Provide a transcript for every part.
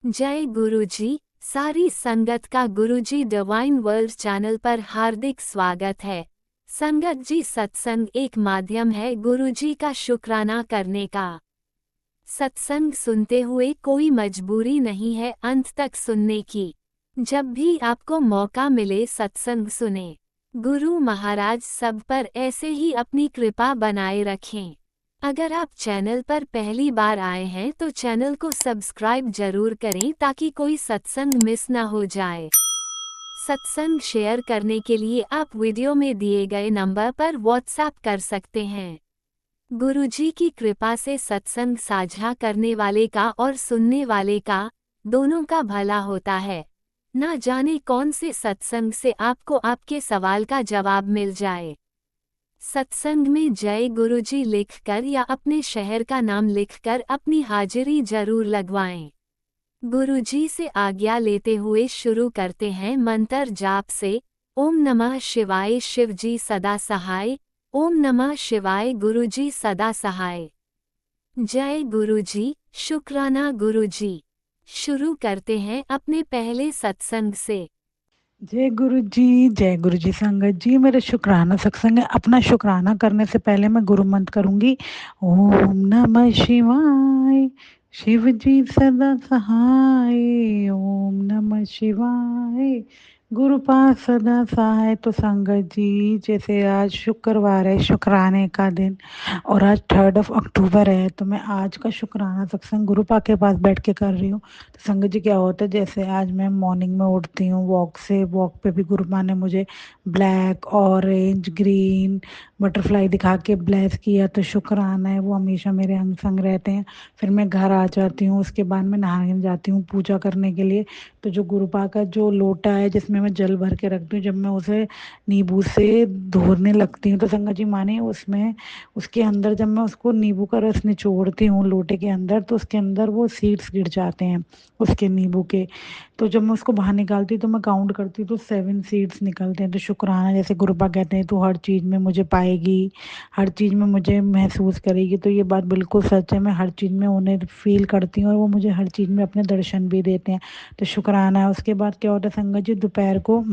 जय गुरुजी। सारी संगत का गुरुजी डिवाइन वर्ल्ड चैनल पर हार्दिक स्वागत है। संगत जी, सत्संग एक माध्यम है गुरुजी का शुक्राना करने का। सत्संग सुनते हुए कोई मजबूरी नहीं है अंत तक सुनने की। जब भी आपको मौका मिले सत्संग सुने। गुरु महाराज सब पर ऐसे ही अपनी कृपा बनाए रखें। अगर आप चैनल पर पहली बार आए हैं तो चैनल को सब्सक्राइब जरूर करें ताकि कोई सत्संग मिस ना हो जाए। सत्संग शेयर करने के लिए आप वीडियो में दिए गए नंबर पर व्हाट्सएप कर सकते हैं। गुरुजी की कृपा से सत्संग साझा करने वाले का और सुनने वाले का दोनों का भला होता है। ना जाने कौन से सत्संग से आपको आपके सवाल का जवाब मिल जाए। सत्संग में जय गुरुजी लिखकर या अपने शहर का नाम लिखकर अपनी हाजिरी जरूर लगवाएं। गुरुजी से आज्ञा लेते हुए शुरू करते हैं मंत्र जाप से। ओम नमः शिवाय शिवजी सदा सहाय। ओम नमः शिवाय गुरुजी सदा सहाय। जय गुरुजी, शुक्राना गुरुजी। शुरू करते हैं अपने पहले सत्संग से। जय गुरु जी संगत जी। मेरा शुक्राना सत्संग है। अपना शुक्राना करने से पहले मैं गुरु मंत्र करूंगी। ओम नमः शिवाय, शिव जी सदा सहाय। ओम नमः शिवाय, गुरु पास सदा सहाय। तो संगत जी, जैसे आज शुक्रवार है, शुक्राने का दिन, और आज 3 अक्टूबर है, तो मैं आज का शुक्राना सत्संग गुरु पा के पास बैठ के कर रही हूँ। तो संगत जी, क्या होता है, जैसे आज मैं मॉर्निंग में उठती हूँ वॉक पे भी गुरु माँ ने मुझे ब्लैक ऑरेंज ग्रीन बटरफ्लाई दिखा के ब्लेस किया, तो शुक्राना है, वो हमेशा मेरे अंग संग रहते हैं। फिर मैं घर आ जाती हूँ, उसके बाद मैं नहाने जाती हूँ पूजा करने के लिए। तो जो गुरुपा का जो लोटा है जिसमें मैं जल भर के रखती हूँ, जब मैं उसे नींबू से धोने लगती हूँ तो संगत जी माने उसमें, उसके अंदर जब मैं उसको नींबू का रस निचोड़ती हूँ लोटे के अंदर, तो उसके अंदर वो सीड्स गिर जाते हैं उसके नींबू के। तो जब मैं उसको बाहर निकालती हूँ तो मैं काउंट करती हूँ तो 7 सीड्स निकलते हैं। तो शुक्राना, जैसे गुरुपा कहते हैं, तो हर चीज़ में मुझे पाएगी, हर चीज़ में मुझे महसूस करेगी। तो ये बात बिल्कुल सच है, मैं हर चीज़ में उन्हें फील करती हूँ और वो मुझे हर चीज़ में अपने दर्शन भी देते हैं। तो शुक्राना है। उसके बाद क्या होता है संगत जी, दोपहर को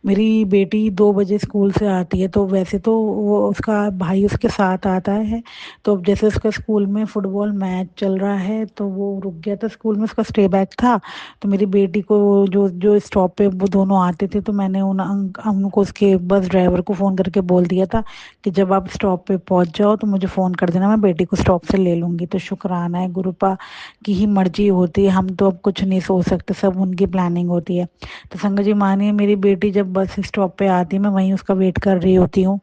मेरी बेटी 2 बजे स्कूल से आती है, तो वैसे तो वो उसका भाई उसके साथ आता है। तो अब जैसे उसका स्कूल में फुटबॉल मैच चल रहा है तो वो रुक गया था, स्कूल में उसका स्टे बैक था। तो मेरी बेटी को जो जो स्टॉप पे वो दोनों आते थे, तो मैंने उनको उसके बस ड्राइवर को फ़ोन करके बोल दिया था कि जब आप स्टॉप पे पहुंच जाओ तो मुझे फ़ोन कर देना, मैं बेटी को स्टॉप से ले लूँगी। तो शुक्राना है, गुरुपा की ही मर्जी होती है, हम तो अब कुछ नहीं सोच सकते, सब उनकी प्लानिंग होती है। तो संगत जी मानिए, मेरी बेटी जब बस स्टॉप पे आती है, मैं वहीं उसका वेट कर रही होती हूँ।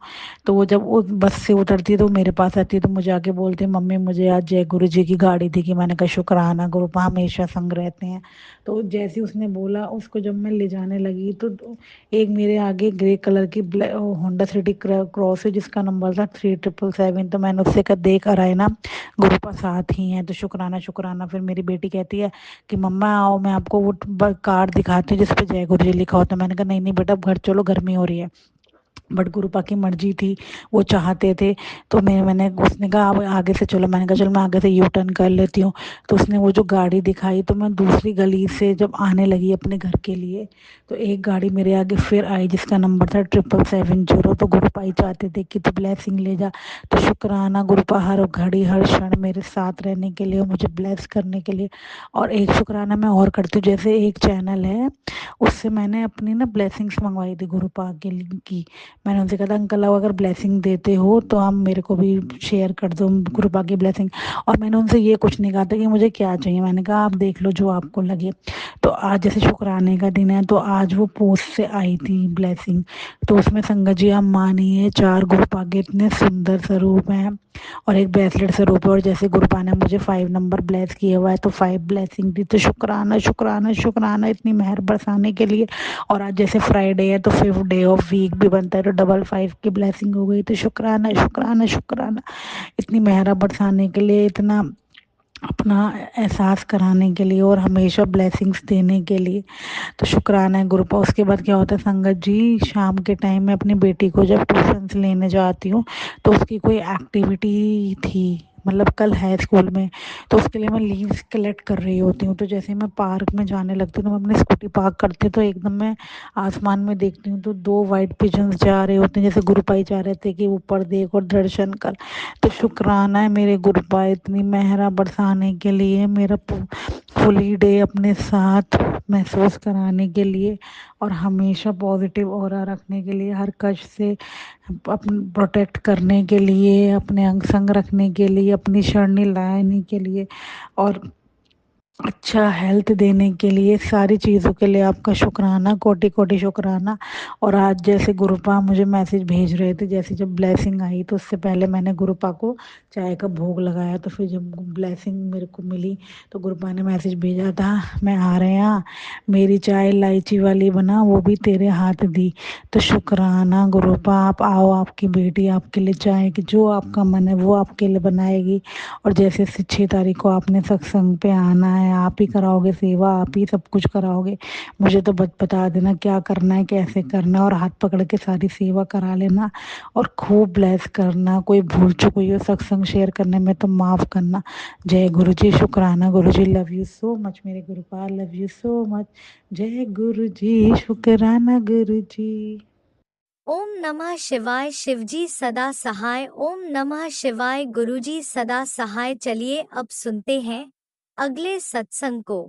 तो वो जब वो बस से उतरती है तो मेरे पास आती है, तो मुझे आके बोलती है, मम्मी मुझे आज जय गुरु जी की गाड़ी दिखी। मैंने कहा शुक्राना, गुरु हमेशा संग रहते हैं। तो जैसे ही उसने बोला, उसको जब मैं ले जाने लगी तो एक मेरे आगे ग्रे कलर की होंडा सिटी क्रॉस है जिसका नंबर था 3777। तो मैंने उससे कहा, देख अराय ना, गुरु पास साथ ही हैं। तो शुक्राना शुक्राना। फिर मेरी बेटी कहती है कि मम्मा आओ, मैं आपको वो कार्ड दिखाती हूँ जिस पे जय गुरु जी लिखा होता है। मैंने कहा नहीं नहीं बेटा, अब घर चलो, गर्मी हो रही है। बट गुरुपा की मर्जी थी, वो चाहते थे। तो मैंने उसने कहा अब आगे से चलो, मैंने कहा चलो मैं आगे से यू टर्न कर लेती हूँ। तो उसने वो जो गाड़ी दिखाई, तो मैं दूसरी गली से जब आने लगी अपने घर के लिए, तो एक गाड़ी मेरे आगे फिर आई जिसका नंबर था 7770। तो गुरुपा ही चाहते थे कि तू ब्लेसिंग ले जा। तो शुक्राना, गुरुपा हर घड़ी हर क्षण मेरे साथ रहने के लिए, मुझे ब्लेस करने के लिए। और एक शुक्राना मैं और करती हूँ, जैसे एक चैनल है, उससे मैंने अपनी ना ब्लेसिंग्स मंगवाई थी गुरुपा के की। मैंने उनसे कहा था, अंकल आप अगर ब्लेसिंग देते हो तो आप मेरे को भी शेयर कर दो कृपा की ब्लेसिंग। और मैंने उनसे ये कुछ नहीं कहा था कि मुझे क्या चाहिए, मैंने कहा आप देख लो जो आपको लगे। तो आज जैसे शुक्राने का दिन है, तो आज वो पोस्ट से आई थी ब्लेसिंग। तो उसमें संगत जी आप मानिए, 4 गुरुपा के इतने सुंदर स्वरूप हैं और एक ब्रेसलेट स्वरूप है। और जैसे गुरुपा ने मुझे 5 नंबर ब्लेस किया हुआ है, तो 5 ब्लेसिंग दी। तो शुक्राना शुक्राना शुक्राना इतनी मेहर बरसाने के लिए। और आज जैसे फ्राइडे है तो 5th डे ऑफ वीक भी बनता है, तो डबल 5 की ब्लेसिंग हो गई। तो शुक्राना शुक्राना शुक्राना इतनी मेहरा बरसाने के लिए, इतना अपना एहसास कराने के लिए और हमेशा ब्लेसिंग्स देने के लिए। तो शुक्राना है गुरुपा। उसके बाद क्या होता है संगत जी, शाम के टाइम में अपनी बेटी को जब ट्यूशन से लेने जाती हूँ, तो उसकी कोई एक्टिविटी थी मतलब कल है स्कूल में, तो उसके लिए मैं लीव्स कलेक्ट कर रही होती हूँ। तो जैसे ही मैं पार्क में जाने लगती हूँ तो मैं अपनी स्कूटी पार्क करती हूँ तो एकदम मैं आसमान में देखती हूँ तो 2 वाइट पिजन्स जा रहे होते हैं, जैसे गुरुपाई जा रहे थे कि ऊपर देख और दर्शन कर। तो शुक्राना है मेरे गुरुपाई इतनी मेहरा बरसाने के लिए, मेरा फुली डे अपने साथ महसूस कराने के लिए और हमेशा पॉजिटिव ऑरा रखने के लिए, हर कष्ट से अपन प्रोटेक्ट करने के लिए, अपने अंग संग रखने के लिए, अपनी शरणी लाने के लिए और अच्छा हेल्थ देने के लिए, सारी चीज़ों के लिए आपका शुक्राना, कोटि कोटि शुक्राना। और आज जैसे गुरुपा मुझे मैसेज भेज रहे थे, जैसे जब ब्लेसिंग आई तो उससे पहले मैंने गुरुपा को चाय का भोग लगाया, तो फिर जब ब्लेसिंग मेरे को मिली तो गुरुपा ने मैसेज भेजा था, मैं आ रहे हैं, मेरी चाय इलायची वाली बना, वो भी तेरे हाथ दी। तो शुक्राना गुरुपा, आप आओ, आपकी बेटी आपके लिए चाय की जो आपका मन है वो आपके लिए बनाएगी। और जैसे 6 तारीख को आपने सत्संग पे आना है, आप ही कराओगे सेवा, आप ही सब कुछ कराओगे, मुझे तो बता देना क्या करना है, कैसे करना है, और हाथ पकड़ के सारी सेवा करा लेना और खूब ब्लेस करना। कोई भूल चूक हुई हो सत्संग शेयर करने में तो माफ़ करना। जय गुरु जी, शुक्राना गुरु जी, लव यू सो मच मेरे Gurupal, love you so much. जय गुरु जी, शुक्राना गुरु जी। ओम नमः शिवाय, शिवजी सदा सहाय। ओम नमः शिवाय, गुरुजी सदा सहाय। चलिए अब सुनते हैं अगले सत्संग को।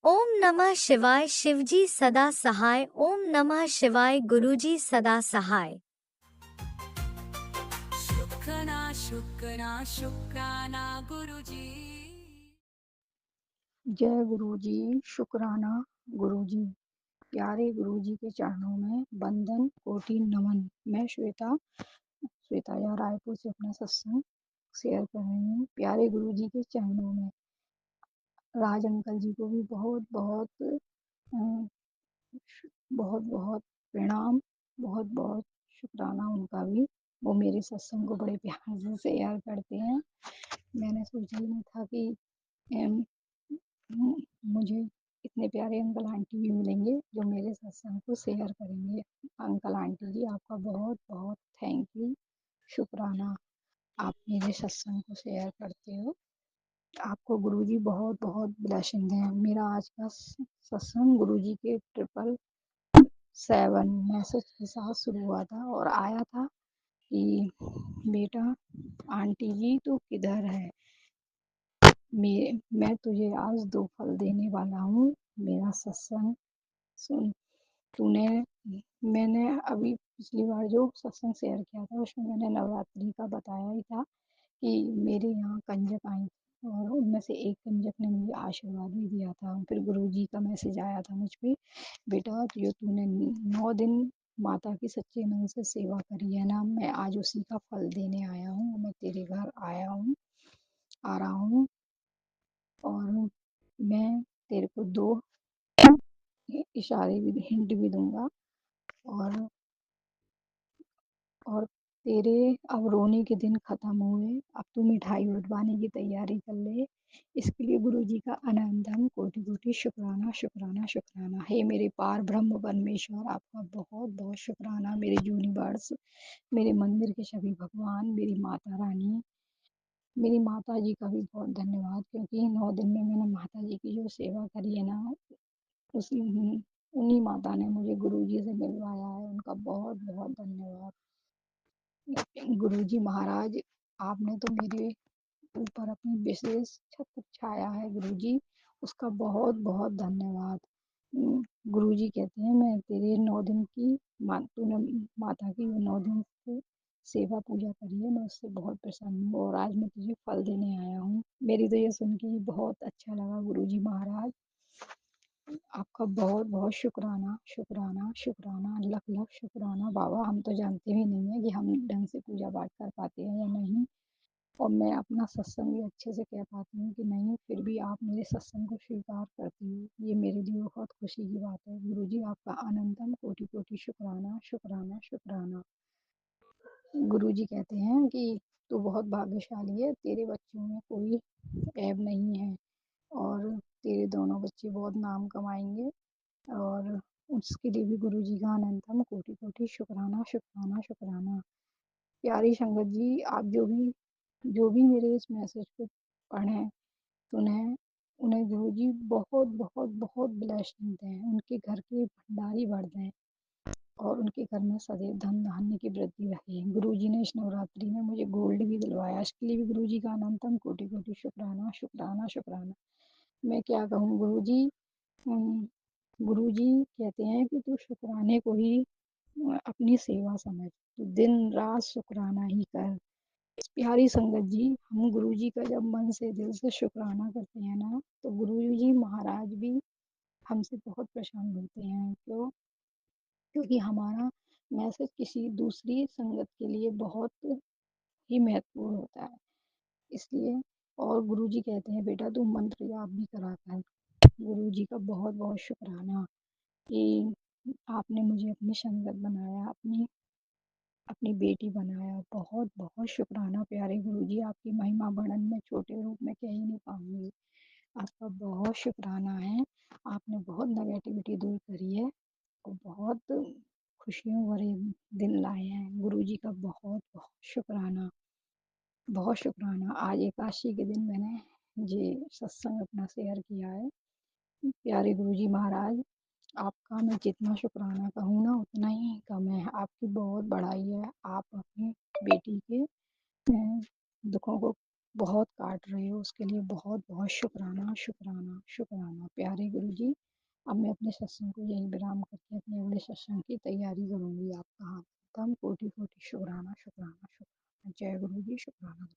ओम नमः शिवाय, शिवजी सदा सहाय। ओम नमः शिवाय, गुरुजी सदा सहाय। शुक्राना शुक्राना शुक्राना गुरुजी। जय गुरु जी, शुक्राना गुरु जी। प्यारे गुरु जी के चरणों में बंदन कोटि नमन। मैं श्वेता या रायपुर से अपना सत्संग शेयर कर रही हूँ। प्यारे गुरु जी के चरणों में राज अंकल जी को भी बहुत बहुत बहुत बहुत प्रणाम, बहुत बहुत शुक्राना उनका भी। वो मेरे सत्संग को बड़े प्यार से शेयर करते हैं। मैंने सोचा ही नहीं था कि एम, मुझे इतने प्यारे अंकल आंटी भी मिलेंगे जो मेरे सत्संग को शेयर करेंगे। अंकल आंटी जी, आपका बहुत बहुत थैंक यू, शुक्राना। आप मेरे सत्संग को शेयर करते हो। आपको गुरुजी बहुत बहुत ब्लेसिंग दें। मेरा आज का सत्संग गुरुजी के 777 मैसेज के साथ शुरू हुआ था और आया था कि बेटा, आंटी जी तू किधर है, मैं तुझे आज 2 फल देने वाला हूँ। मेरा सत्संग सुन। तूने मैंने अभी पिछली बार जो सत्संग शेयर किया था उसमें मैंने नवरात्रि का बताया ही था कि मेरे यहाँ कंजक आई थी और उनमें से एक कंजक ने मुझे आशीर्वाद भी दिया था। फिर गुरुजी का मैसेज आया था मुझ पे, बेटा जो तूने 9 दिन माता की सच्चे मन से सेवा करी है ना, मैं आज उसी का फल देने आया हूँ। मैं तेरे घर आया हूँ, आ रहा हूँ और मैं तेरे को 2 इशारे भी, हिंट भी दूंगा और और तेरे अब रोने के दिन खत्म हुए। अब तू मिठाई बंटवाने की तैयारी कर ले। इसके लिए गुरु जी का अनंतम कोटि कोटि शुक्राना शुक्राना शुक्राना। हे मेरे पार ब्रह्म परमेश्वर, आपका बहुत बहुत शुक्राना। मेरे यूनिवर्स, मेरे मंदिर के सभी भगवान, मेरी माता रानी, मेरी माता जी का भी बहुत धन्यवाद, क्योंकि 9 दिन में मैंने माता जी की जो सेवा करी है ना, उसी उन्हीं माता ने मुझे गुरु जी से मिलवाया है। उनका बहुत बहुत धन्यवाद। गुरुजी महाराज, आपने तो मेरे ऊपर अपनी विशेष छत्र छाया है गुरुजी, उसका बहुत बहुत धन्यवाद। गुरुजी कहते हैं मैं तेरे 9 दिन की तूने माता की 9 दिन की सेवा पूजा करी है, मैं उससे बहुत प्रसन्न हूँ और आज मैं तुझे फल देने आया हूँ। मेरी तो ये सुन के ही बहुत अच्छा लगा गुरुजी महाराज। आपका बहुत बहुत शुक्राना शुक्राना शुक्राना, लख लख शुक्राना। बाबा, हम तो जानते भी नहीं है कि हम ढंग से पूजा पाठ कर पाते हैं या नहीं, और मैं अपना सत्संग भी अच्छे से कह पाती हूँ कि नहीं, फिर भी आप मेरे सत्संग को स्वीकार करती हो, ये मेरे लिए बहुत खुशी की बात है। गुरु जी, आपका अनंतम कोटि कोटि शुक्राना शुक्राना शुक्राना। गुरु जी कहते हैं कि तू बहुत भाग्यशाली है, तेरे बच्चों में कोई ऐब नहीं है और तेरे दोनों बच्चे बहुत नाम कमाएंगे। और उसके लिए भी गुरु जी का अनंतम कोटि कोटि शुक्राना शुक्राना शुक्राना। प्यारी संगत जी, आप जो भी जो भी मेरे इस मैसेज को पढ़ें, सुनें, उन्हें गुरुजी बहुत बहुत बहुत ब्लेसिंग दें, उनके घर के भंडारी बढ़ दें और उनके घर में सदैव धन धान्य की वृद्धि रहे। गुरुजी ने इस नवरात्रि में मुझे गोल्ड भी दिलवाया, इसके लिए भी गुरुजी का अनंतम कोटि कोटि शुक्राना शुक्राना शुक्राना। मैं क्या कहूँ गुरुजी, गुरुजी कहते हैं कि तू शुक्राने को ही अपनी सेवा समझ, तू दिन रात शुक्राना ही कर। प्यारी संगत जी, हम गुरुजी का जब मन से दिल से शुक्राना करते हैं ना, तो गुरुजी महाराज भी हमसे बहुत प्रसन्न होते हैं। क्यों? क्योंकि हमारा मैसेज किसी दूसरी संगत के लिए बहुत ही महत्वपूर्ण होता है, इसलिए। और गुरुजी कहते हैं बेटा तू मंत्र जाप भी करा कर। गुरुजी का बहुत बहुत शुक्राना कि आपने मुझे अपनी संगत बनाया, अपनी अपनी बेटी बनाया। बहुत बहुत शुक्राना प्यारे गुरुजी, आपकी महिमा वर्णन में छोटे रूप में कह ही नहीं पाऊंगी। आपका बहुत शुक्राना है, आपने बहुत नेगेटिविटी दूर करी है और बहुत खुशियों भरे दिन लाए हैं। गुरुजी का बहुत बहुत शुक्राना, बहुत शुक्राना। आज एकादशी के दिन मैंने ये सत्संग अपना शेयर किया है। प्यारे गुरुजी महाराज, आपका मैं जितना शुक्राना कहूँ ना उतना ही कम है। आपकी बहुत बड़ाई है, आप अपनी बेटी के दुखों को बहुत काट रहे हो, उसके लिए बहुत बहुत शुक्राना शुक्राना शुक्राना। प्यारे गुरुजी, अब मैं अपने सत्संग को यही विराम करके अपने अगले सत्संग की तैयारी करूंगी। आपका तम कोटि कोटि शुक्राना शुक्राना शुक्राना। जय गुरु जी, शुक्राना।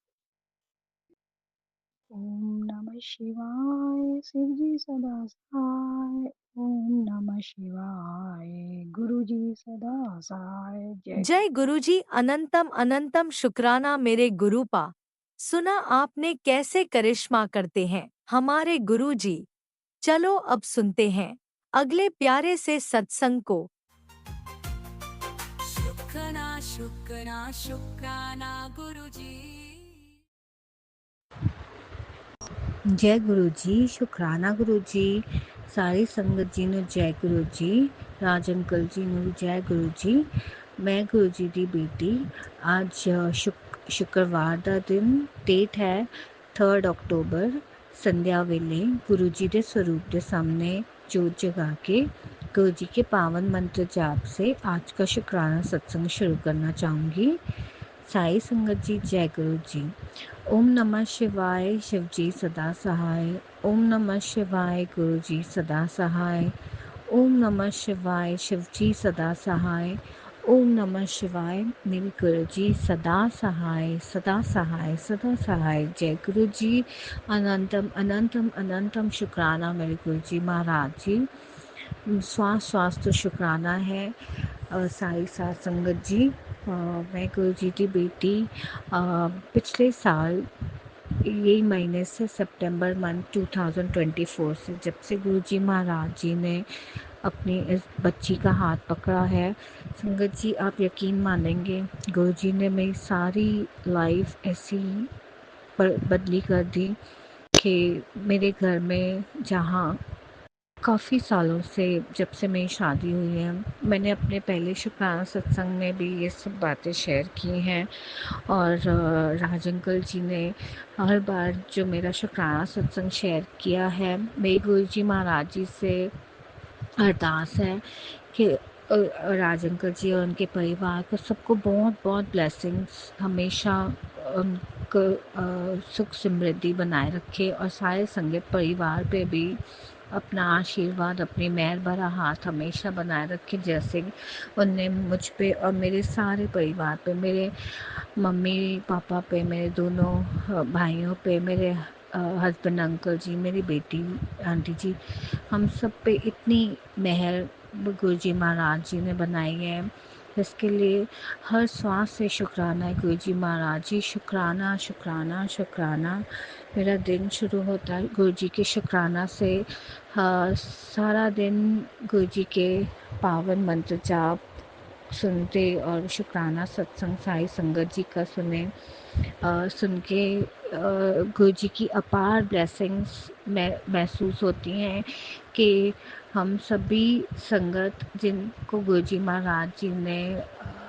ओम नमः शिवाय, शिव जी सदा सहाय। ओम नमः शिवाय, गुरु जी सदा सहाय। जय जय गुरुजी, अनंतम अनंतम शुक्राना मेरे गुरुपा। सुना आपने कैसे करिश्मा करते हैं हमारे गुरुजी। चलो अब सुनते हैं अगले प्यारे से सत्संग को। शुक्राना शुक्राना शुक्राना गुरुजी। जय गुरु जी, शुकराना गुरु जी। सारी संगत जी ਨੂੰ जय गुरु जी। राज अंकल जी ਨੂੰ जय गुरु जी। मैं गुरु जी ਦੀ बेटी। आज शुक्रवार ਦਾ ਦਿਨ, ਡੇਟ ਹੈ 3 ਅਕਤੂਬਰ। संध्या वेले गुरु जी के स्वरूप के सामने जोत जगा के गुरु जी के पावन मंत्र जाप से आज का शुक्राना सत्संग शुरू करना चाहूँगी। साई संगत जी, जय गुरु जी। ओम नमः शिवाय, शिव जी सदा सहाय। ओम नमः शिवाय, गुरु जी सदा सहाय। ओम नमः शिवाय, शिव जी सदा सहाय। ओम नमः शिवाय, मेरे गुरु जी सदा सहाय सदा सहाय सदा सहाय। जय गुरु जी, अनंतम अनंतम अनंतम शुक्राना मेरे गुरु जी महाराज जी। श्वास श्वास तो शुक्राना है। साई साथ संगत जी, मैं गुरु जी की बेटी पिछले साल यही महीने से सितंबर मंथ 2024 से, जब से गुरु जी महाराज जी ने अपनी इस बच्ची का हाथ पकड़ा है, संगत जी आप यकीन मानेंगे, गुरु जी ने मेरी सारी लाइफ ऐसी बदली कर दी कि मेरे घर में, जहाँ काफ़ी सालों से, जब से मेरी शादी हुई है, मैंने अपने पहले शुक्राना सत्संग में भी ये सब बातें शेयर की हैं। और राज अंकल जी ने हर बार जो मेरा शुक्राना सत्संग शेयर किया है, मेरे गुरु जी महाराज जी से अरदास है कि राज अंकल जी और उनके परिवार को सबको बहुत बहुत ब्लेसिंग्स हमेशा उनको सुख समृद्धि बनाए रखे और सारे संगत परिवार पे भी अपना आशीर्वाद, अपनी मेहर भरा हाथ हमेशा बनाए रखे, जैसे उनने मुझ पे और मेरे सारे परिवार पे, मेरे मम्मी पापा पे, मेरे दोनों भाइयों पे, मेरे हस्बैंड अंकल जी, मेरी बेटी आंटी जी, हम सब पे इतनी मेहर गुरु जी महाराज जी ने बनाई है। इसके लिए हर श्वास से शुक्राना है गुरु जी महाराज जी। शुक्राना शुक्राना शुक्राना। मेरा दिन शुरू होता है गुरु जी के शुक्राना से। सारा दिन गुरु जी के पावन मंत्र जाप सुनते और शुक्राना सत्संग साई संगत जी का सुन के गुरु जी की अपार ब्लेसिंग्स महसूस होती हैं कि हम सभी संगत जिनको गुरु जी महाराज जी ने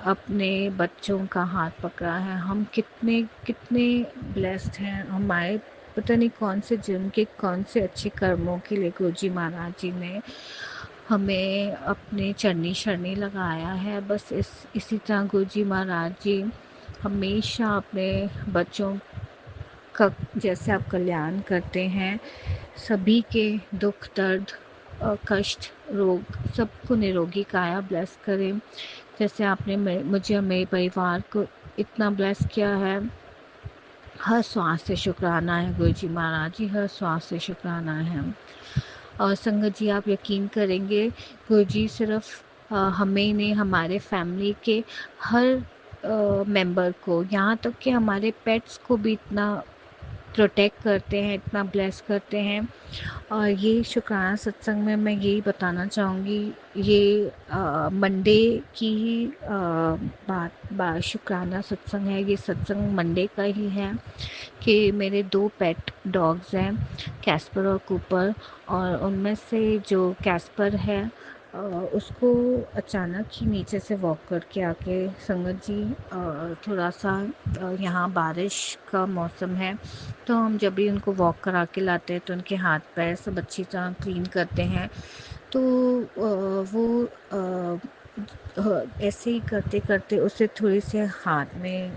अपने बच्चों का हाथ पकड़ा है। हम कितने कितने ब्लेस्ड हैं। हमारे पता नहीं कौन से जन्म के कौन से अच्छे कर्मों के लिए गुरुजी महाराज जी ने हमें अपने चरनी शरणी लगाया है। बस इसी तरह गुरुजी महाराज जी हमेशा अपने बच्चों का जैसे आप कल्याण करते हैं, सभी के दुख दर्द कष्ट रोग सबको निरोगी काया ब्लेस करें। जैसे आपने मुझे और मेरे परिवार को इतना ब्लेस किया है। हर श्वास से शुक्राना है गुरुजी महाराज जी, हर श्वास से शुक्राना है। और संगत जी आप यकीन करेंगे गुरुजी सिर्फ हमें ही नहीं, हमारे फैमिली के हर मेंबर को, यहाँ तक कि हमारे पेट्स को भी इतना प्रोटेक्ट करते हैं, इतना ब्लेस करते हैं। और ये शुक्राना सत्संग में मैं यही बताना चाहूँगी, ये मंडे की ही बात शुक्राना सत्संग है। ये सत्संग मंडे का ही है कि मेरे 2 पेट डॉग्स हैं, कैस्पर और कूपर। और उनमें से जो कैस्पर है उसको अचानक ही नीचे से वॉक करके आके संगत जी थोड़ा सा यहाँ बारिश का मौसम है, तो हम जब भी उनको वॉक करा के लाते हैं तो उनके हाथ पैर सब अच्छी तरह क्लीन करते हैं। तो वो ऐसे ही करते करते उसे थोड़ी से हाथ में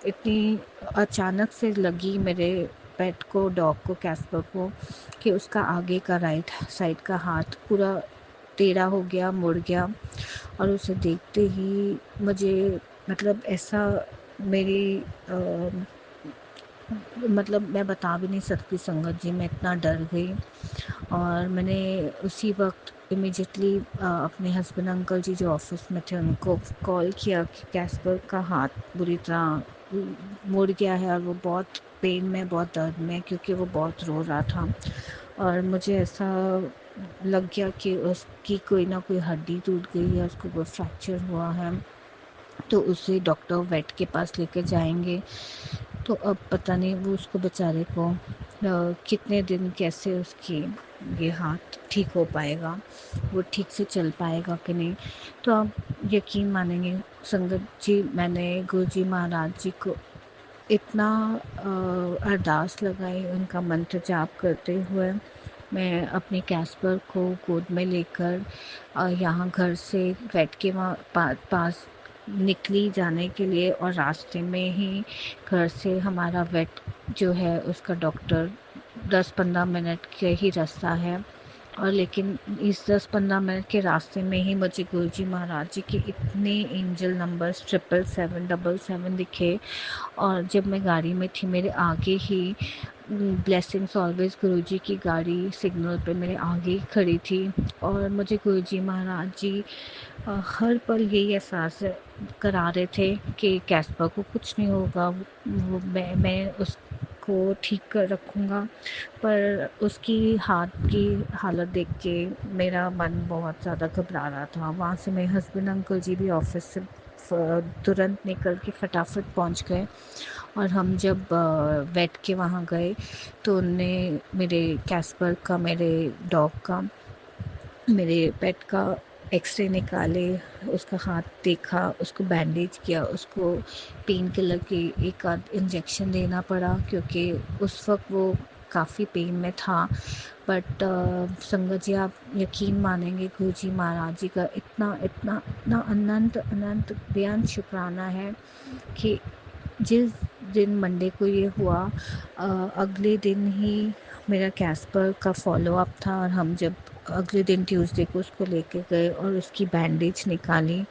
इतनी अचानक से लगी मेरे पेट को, डॉग को, कैस्पर को, कि उसका आगे का राइट साइड का हाथ पूरा टेढ़ा हो गया, मुड़ गया। और उसे देखते ही मुझे मतलब ऐसा मेरी मतलब मैं बता भी नहीं सकती संगत जी, मैं इतना डर गई। और मैंने उसी वक्त इमीडिएटली अपने हस्बैंड अंकल जी जो ऑफिस में थे उनको कॉल किया कि कैस्पर का हाथ बुरी तरह मुड़ गया है और वो बहुत पेन में, बहुत दर्द में, क्योंकि वो बहुत रो रहा था। और मुझे ऐसा लग गया कि उसकी कोई ना कोई हड्डी टूट गई है, उसको कोई फ्रैक्चर हुआ है, तो उसे डॉक्टर वेट के पास लेकर जाएंगे। तो अब पता नहीं वो उसको बेचारे को कितने दिन कैसे उसकी ये हाथ ठीक हो पाएगा, वो ठीक से चल पाएगा कि नहीं। तो आप यकीन मानेंगे संगत जी, मैंने गुरुजी महाराज जी को इतना अरदास लगाई, उनका मंत्र जाप करते हुए मैं अपने कैस्पर को गोद में लेकर यहाँ घर से वेट के पास निकली जाने के लिए। और रास्ते में ही घर से हमारा वेट जो है उसका डॉक्टर 10-15 मिनट के ही रास्ता है। और लेकिन इस 10-15 मिनट के रास्ते में ही मुझे गुरुजी महाराज जी के इतने एंजल नंबर्स 777 दिखे। और जब मैं गाड़ी में थी मेरे आगे ही ब्लेसिंग्स ऑलवेज गुरुजी की गाड़ी सिग्नल पे मेरे आगे ही खड़ी थी। और मुझे गुरुजी महाराज जी हर पल यही एहसास करा रहे थे कि कैस्पर को कुछ नहीं होगा, वो मैं उसको ठीक कर रखूँगा। पर उसकी हाथ की हालत देख के मेरा मन बहुत ज़्यादा घबरा रहा था। वहाँ से मेरे हस्बैंड अंकल जी भी ऑफिस से तुरंत निकल के फटाफट पहुँच गए। और हम जब वेट के वहाँ गए तो उनने मेरे कैस्पर का, मेरे डॉग का, मेरे पेट का एक्सरे निकाले, उसका हाथ देखा, उसको बैंडेज किया, उसको पेन किलर की एक आध इंजेक्शन देना पड़ा क्योंकि उस वक्त वो काफ़ी पेन में था। बट संगत जी आप यकीन मानेंगे गुरुजी महाराज जी का इतना इतना इतना अनंत अनंत बेअंत शुक्राना है कि जिस दिन मंडे को ये हुआ अगले दिन ही मेरा कैस्पर का फॉलोअप था। और हम जब अगले दिन ट्यूसडे को उसको लेके गए और उसकी बैंडेज निकाली,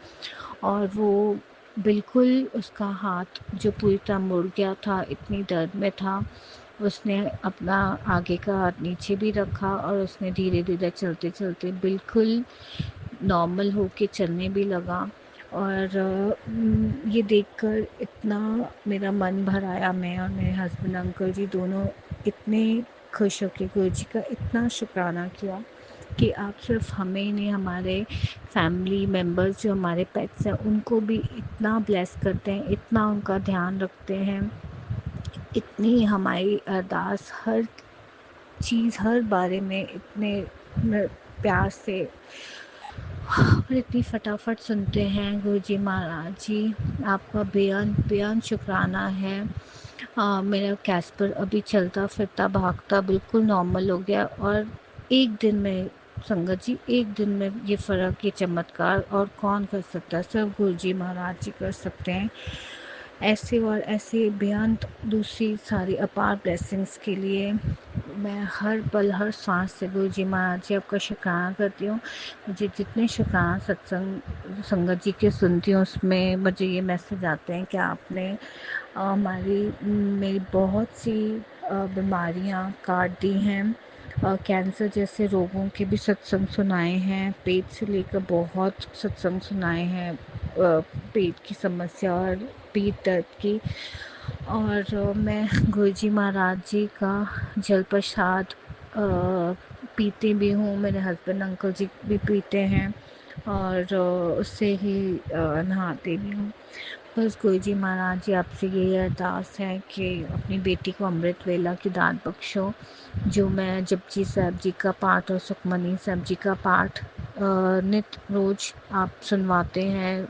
और वो बिल्कुल उसका हाथ जो पूरी तरह मुड़ गया था, इतनी दर्द में था, उसने अपना आगे का हाथ नीचे भी रखा और उसने धीरे धीरे चलते चलते बिल्कुल नॉर्मल होके चलने भी लगा। और ये देखकर इतना मेरा मन भर आया। मैं और मेरे हस्बैंड अंकल जी दोनों इतने खुश होकर गुरुजी का इतना शुक्राना किया कि आप सिर्फ हमें ही नहीं, हमारे फैमिली मेम्बर्स जो हमारे पेट्स हैं उनको भी इतना ब्लेस करते हैं, इतना उनका ध्यान रखते हैं, इतनी हमारी अरदास हर चीज़ हर बारे में इतने प्यार से और इतनी फटाफट सुनते हैं गुरुजी महाराज जी, आपका बेअंत बेअंत शुक्राना है। मेरा कैस्पर अभी चलता फिरता भागता बिल्कुल नॉर्मल हो गया, और एक दिन में संगत जी, एक दिन में ये फ़र्क, ये चमत्कार और कौन कर सकता है? सिर्फ गुरुजी महाराज जी कर सकते हैं। ऐसे और ऐसे बेअंत दूसरी सारी अपार ब्लेसिंग्स के लिए मैं हर पल हर सांस से गुरुजी महाराज जी आपका शुक्राना करती हूँ। मुझे जितने शुक्राना सत्संग संगत जी के सुनती हूँ, उसमें मुझे ये मैसेज आते हैं कि आपने मेरी बहुत सी बीमारियाँ काट दी हैं। कैंसर जैसे रोगों के भी सत्संग सुनाए हैं, पेट से लेकर बहुत सत्संग सुनाए हैं, पेट की समस्या और पेट दर्द की। और मैं गुरुजी महाराज जी का जल प्रसाद पीती भी हूँ, मेरे हस्बैंड अंकल जी भी पीते हैं, और उससे ही नहाते भी हूँ। बस गुरुजी महाराज जी आपसे यही अरदास है कि अपनी बेटी को अमृत वेला की दात बख्शो। जो मैं जपजी साहब जी का पाठ और सुखमनी साहब जी का पाठ नित रोज आप सुनवाते हैं,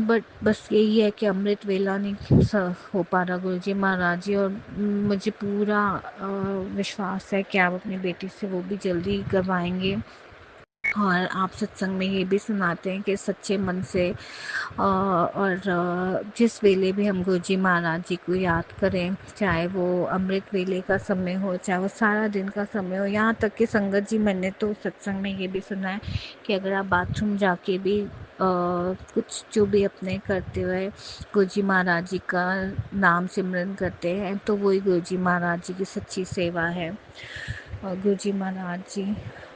बट बस यही है कि अमृत वेला नहीं हो पा रहा गुरुजी महाराज जी, और मुझे पूरा विश्वास है कि आप अपनी बेटी से वो भी जल्दी करवाएंगे। और आप सत्संग में ये भी सुनाते हैं कि सच्चे मन से और जिस वेले भी हम गुरुजी महाराज जी को याद करें, चाहे वो अमृत वेले का समय हो, चाहे वो सारा दिन का समय हो, यहाँ तक कि संगत जी मैंने तो सत्संग में ये भी सुना है कि अगर आप बाथरूम जाके भी कुछ जो भी अपने करते हुए गुरुजी महाराज जी का नाम सिमरन करते हैं, तो वही गुरुजी महाराज जी की सच्ची सेवा है। और गुरुजी महाराज जी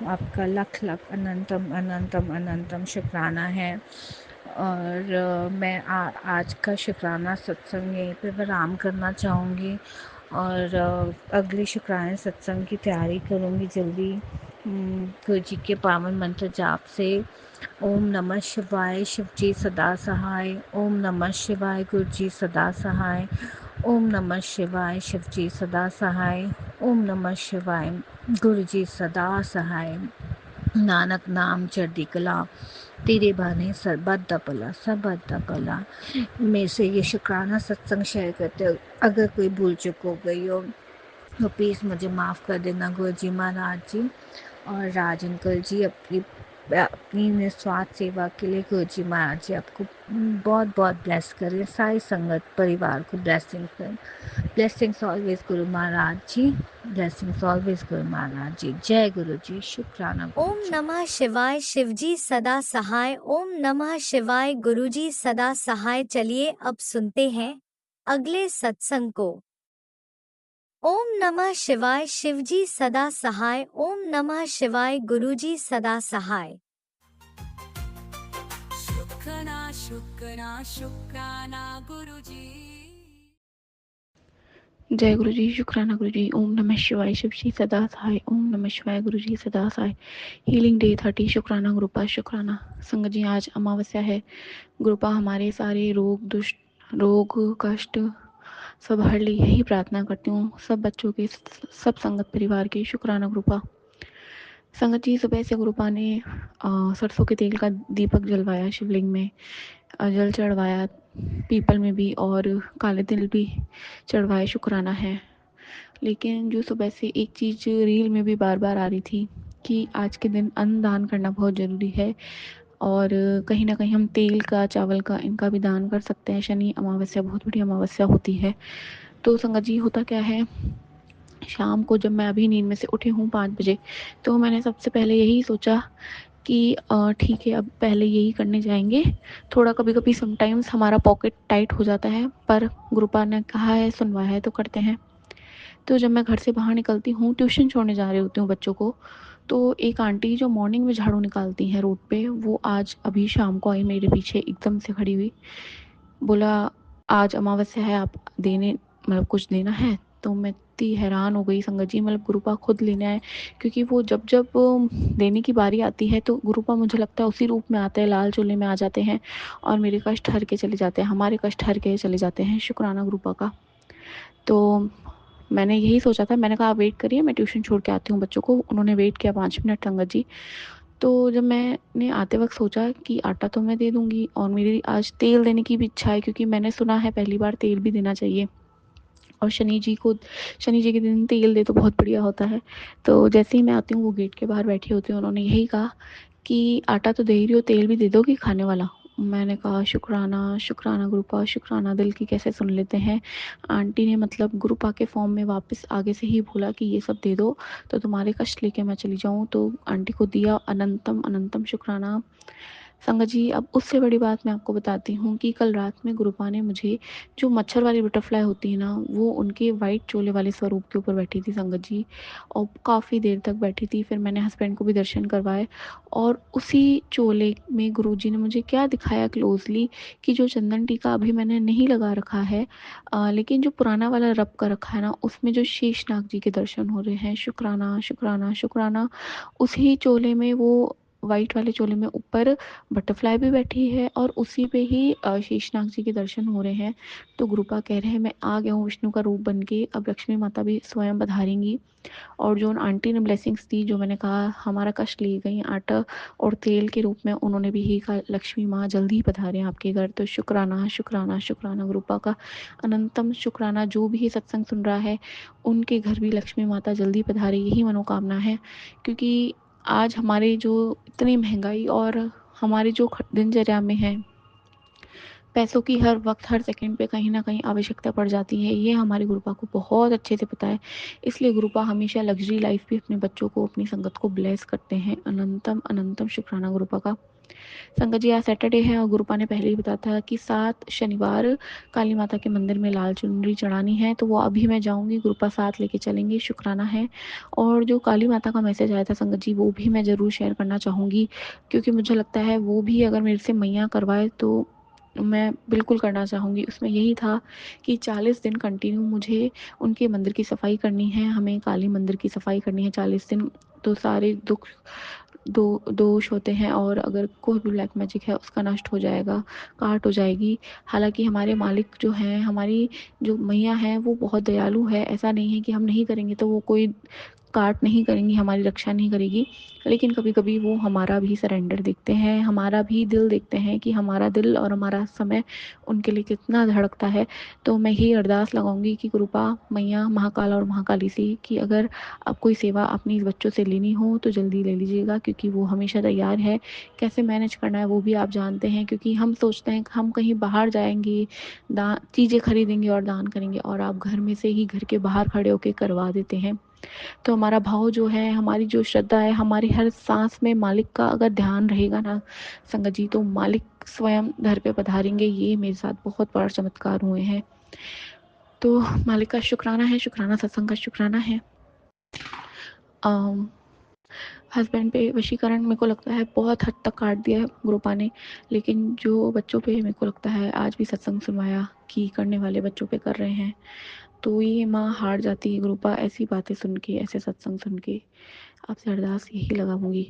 आपका लख लख अनंतम अनंतम अनंतम शुक्राना है। और मैं आज का शुक्राना सत्संग यहीं पे विराम करना चाहूँगी, और अगले शुक्राना सत्संग की तैयारी करूँगी जल्दी गुरुजी के पावन मंत्र जाप से। ओम नमः शिवाय, शिवजी सदा सहाय। ओम नमः शिवाय, गुरुजी सदा सहाय। ओम नमः शिवाय, शिवजी सदा सहाय। ओम नमः शिवाय, गुरुजी सदा सहाय। नानक नाम चढ़दी कला, तेरे बाने सरबत दा भला, सरबत दा भला। मेरे से ये शुक्राना सत्संग शेयर करते हो, अगर कोई भूल चूक हो गई हो तो प्लीज़ मुझे माफ़ कर देना गुरुजी महाराज जी। और राज अंकल जी अपनी निस्वार्थ सेवा के लिए गुरुजी महाराज जी आपको बहुत बहुत ब्लेस करें, सारी संगत परिवार को ब्लेसिंग करें। ब्लेसिंग्स ऑलवेज गुरु महाराज जी, ब्लेसिंग्स ऑलवेज गुरु महाराज जी। जय गुरु जी, शुक्राना ओम गुरु जी। नमः शिवाय, शिवजी सदा सहाय। ओम नमः शिवाय, गुरुजी सदा सहाय। चलिए अब सुनते हैं अगले सत्संग को। ओम नमः शिवाय, शिवजी सदा सहाय। ओम नमः शिवाय, गुरुजी सदा सहाय। शुक्राना शुक्राना शुक्राना गुरुजी। जय गुरु जी, शुक्राना गुरु जी। ओम नमः शिवाय, शिवजी सदा सहाय। ओम नमः शिवाय, गुरु जी सदा सहाय। हीलिंग डे 30, शुक्राना गुरुपा शुक्राना। संगत जी, आज अमावस्या है। गुरुपा हमारे सारे रोग कष्ट सब हर ली, यही प्रार्थना करती हूँ सब बच्चों के, सब संगत परिवार के। शुक्राना गुरुपा। संगत जी, सुबह से गुरुपा ने सरसों के तेल का दीपक जलवाया, शिवलिंग में जल चढ़वाया, पीपल में भी, और काले तिल भी चढ़वाए। शुक्राना है। लेकिन जो सुबह से एक चीज़ रील में भी बार बार आ रही थी कि आज के दिन अन्न दान करना बहुत ज़रूरी है, और कहीं ना कहीं हम तेल का, चावल का, इनका भी दान कर सकते हैं। शनि अमावस्या बहुत बड़ी अमावस्या होती है। तो संगत जी, होता क्या है, शाम को जब मैं अभी नींद में से उठी हूँ 5 बजे, तो मैंने सबसे पहले यही सोचा कि ठीक है, अब पहले यही करने जाएंगे। थोड़ा कभी कभी समटाइम्स हमारा पॉकेट टाइट हो जाता है, पर गुरुपा ने कहा है, सुनवाया है, तो करते हैं। तो जब मैं घर से बाहर निकलती हूँ, ट्यूशन छोड़ने जा रही होती हूँ बच्चों को, तो एक आंटी जो मॉर्निंग में झाड़ू निकालती हैं रोड पे, वो आज अभी शाम को आई मेरे पीछे एकदम से खड़ी हुई, बोला आज अमावस्या है, आप देने मतलब कुछ देना है। तो मैं इतनी हैरान हो गई संगत जी, मतलब गुरुपा खुद लेने आए, क्योंकि वो जब जब देने की बारी आती है तो गुरुपा मुझे लगता है उसी रूप में आते हैं, लाल चोले में आ जाते हैं, और मेरे कष्ट हर के चले जाते हैं, हमारे कष्ट हर के चले जाते हैं। शुक्राना गुरुपा का। तो मैंने यही सोचा था, मैंने कहा आप वेट करिए, मैं ट्यूशन छोड़ के आती हूँ बच्चों को। उन्होंने वेट किया 5 मिनट संगत जी, तो जब मैंने आते वक़्त सोचा कि आटा तो मैं दे दूँगी और मेरी आज तेल देने की भी इच्छा है, क्योंकि मैंने सुना है पहली बार तेल भी देना चाहिए और शनि जी के दिन तेल दे तो बहुत बढ़िया होता है। तो जैसे ही मैं आती हूँ वो गेट के बाहर बैठी होती हैं, उन्होंने यही कहा कि आटा तो दे ही रही हो, तेल भी दे दोगी खाने वाला? मैंने कहा शुक्राना, शुक्राना गुरुपा, शुक्राना, दिल की कैसे सुन लेते हैं। आंटी ने मतलब गुरुपा के फॉर्म में वापस आगे से ही बोला कि ये सब दे दो तो तुम्हारे कष्ट लेके मैं चली जाऊँ, तो आंटी को दिया। अनंतम अनंतम शुक्राना। संगत जी, अब उससे बड़ी बात मैं आपको बताती हूँ कि कल रात में गुरुपा ने मुझे, जो मच्छर वाली बटरफ्लाई होती है ना, वो उनके वाइट चोले वाले स्वरूप के ऊपर बैठी थी संगत जी, और काफ़ी देर तक बैठी थी। फिर मैंने हस्बैंड को भी दर्शन करवाए और उसी चोले में गुरुजी ने मुझे क्या दिखाया क्लोजली कि जो चंदन टीका अभी मैंने नहीं लगा रखा है, लेकिन जो पुराना वाला रब का रखा है ना, उसमें जो शेषनाग जी के दर्शन हो रहे हैं। शुक्राना, शुक्राना, शुक्राना। उसी चोले में, वो वाइट वाले चोले में ऊपर बटरफ्लाई भी बैठी है और उसी पे ही शेषनाग जी के दर्शन हो रहे हैं। तो गुरुपा कह रहे हैं मैं आ गया हूँ विष्णु का रूप बन के, अब लक्ष्मी माता भी स्वयं पधारेंगी। और जो उन आंटी ने ब्लेसिंग्स दी, जो मैंने कहा हमारा कष्ट ले गई आटा और तेल के रूप में, उन्होंने भी यही कहा लक्ष्मी माँ जल्दी ही पधारें आपके घर। तो शुक्राना, शुक्राना, शुक्राना गुरुपा का, अनंतम शुक्राना। जो भी ये सत्संग सुन रहा है उनके घर भी लक्ष्मी माता जल्दी पधारे, यही मनोकामना है। क्योंकि आज हमारे जो इतनी महंगाई और हमारी जो दिनचर्या में है, पैसों की हर वक्त हर सेकंड पे कहीं ना कहीं आवश्यकता पड़ जाती है, ये हमारे गुरुपा को बहुत अच्छे से पता है। इसलिए गुरुपा हमेशा लग्जरी लाइफ भी अपने बच्चों को, अपनी संगत को ब्लेस करते हैं। अनंतम अनंतम शुक्राना गुरुपा का। संगत जी, आज सैटरडे है और गुरुपा ने पहले ही बताया था कि 7 शनिवार काली माता के मंदिर में लाल चुनरी चढ़ानी है, तो वो अभी मैं जाऊंगी, गुरुपा साथ लेके चलेंगे, शुक्राना है। और जो काली माता का मैसेज आया था संगत जी, वो भी मैं ज़रूर शेयर करना चाहूँगी, क्योंकि मुझे लगता है वो भी अगर मेरे से मैया करवाए तो मैं बिल्कुल करना चाहूँगी। उसमें यही था कि 40 दिन कंटिन्यू मुझे उनके मंदिर की सफाई करनी है, हमें काली मंदिर की सफाई करनी है 40 दिन। तो सारे दुख दोष होते हैं और अगर कोई भी ब्लैक मैजिक है उसका नष्ट हो जाएगा, काट हो जाएगी। हालांकि हमारे मालिक जो हैं, हमारी जो मैया हैं, वो बहुत दयालु है। ऐसा नहीं है कि हम नहीं करेंगे तो वो कोई काट नहीं करेंगी, हमारी रक्षा नहीं करेगी। लेकिन कभी कभी वो हमारा भी सरेंडर देखते हैं, हमारा भी दिल देखते हैं कि हमारा दिल और हमारा समय उनके लिए कितना धड़कता है। तो मैं यही अरदास लगाऊंगी कि कृपा मैया महाकाल और महाकाली से, कि अगर आप कोई सेवा अपनी इस बच्चों से लेनी हो तो जल्दी ले लीजिएगा, क्योंकि वो हमेशा तैयार है। कैसे मैनेज करना है वो भी आप जानते हैं, क्योंकि हम सोचते हैं कि हम कहीं बाहर जाएंगे, दान चीज़ें खरीदेंगे और दान करेंगे, और आप घर में से ही, घर के बाहर खड़े होकर करवा देते हैं। तो हमारा भाव जो है, हमारी जो श्रद्धा है, हमारी हर सांस में मालिक का अगर ध्यान रहेगा ना संगत जी, तो मालिक स्वयं घर पे पधारेंगे। ये मेरे साथ बहुत बड़ा चमत्कार हुए हैं। तो मालिक का शुक्राना है, शुक्राना सत्संग का शुक्राना है। हस्बैंड पे वशीकरण मेरे को लगता है बहुत हद तक काट दिया है गुरुपा ने, लेकिन जो बच्चों पे मेरे को लगता है आज भी सत्संग सुनवाया कि करने वाले बच्चों पे कर रहे हैं। तो ये माँ हार जाती है गुरुपा, ऐसी बातें सुन के, ऐसे सत्संग सुन के। आपसे अरदास यही लगाऊंगी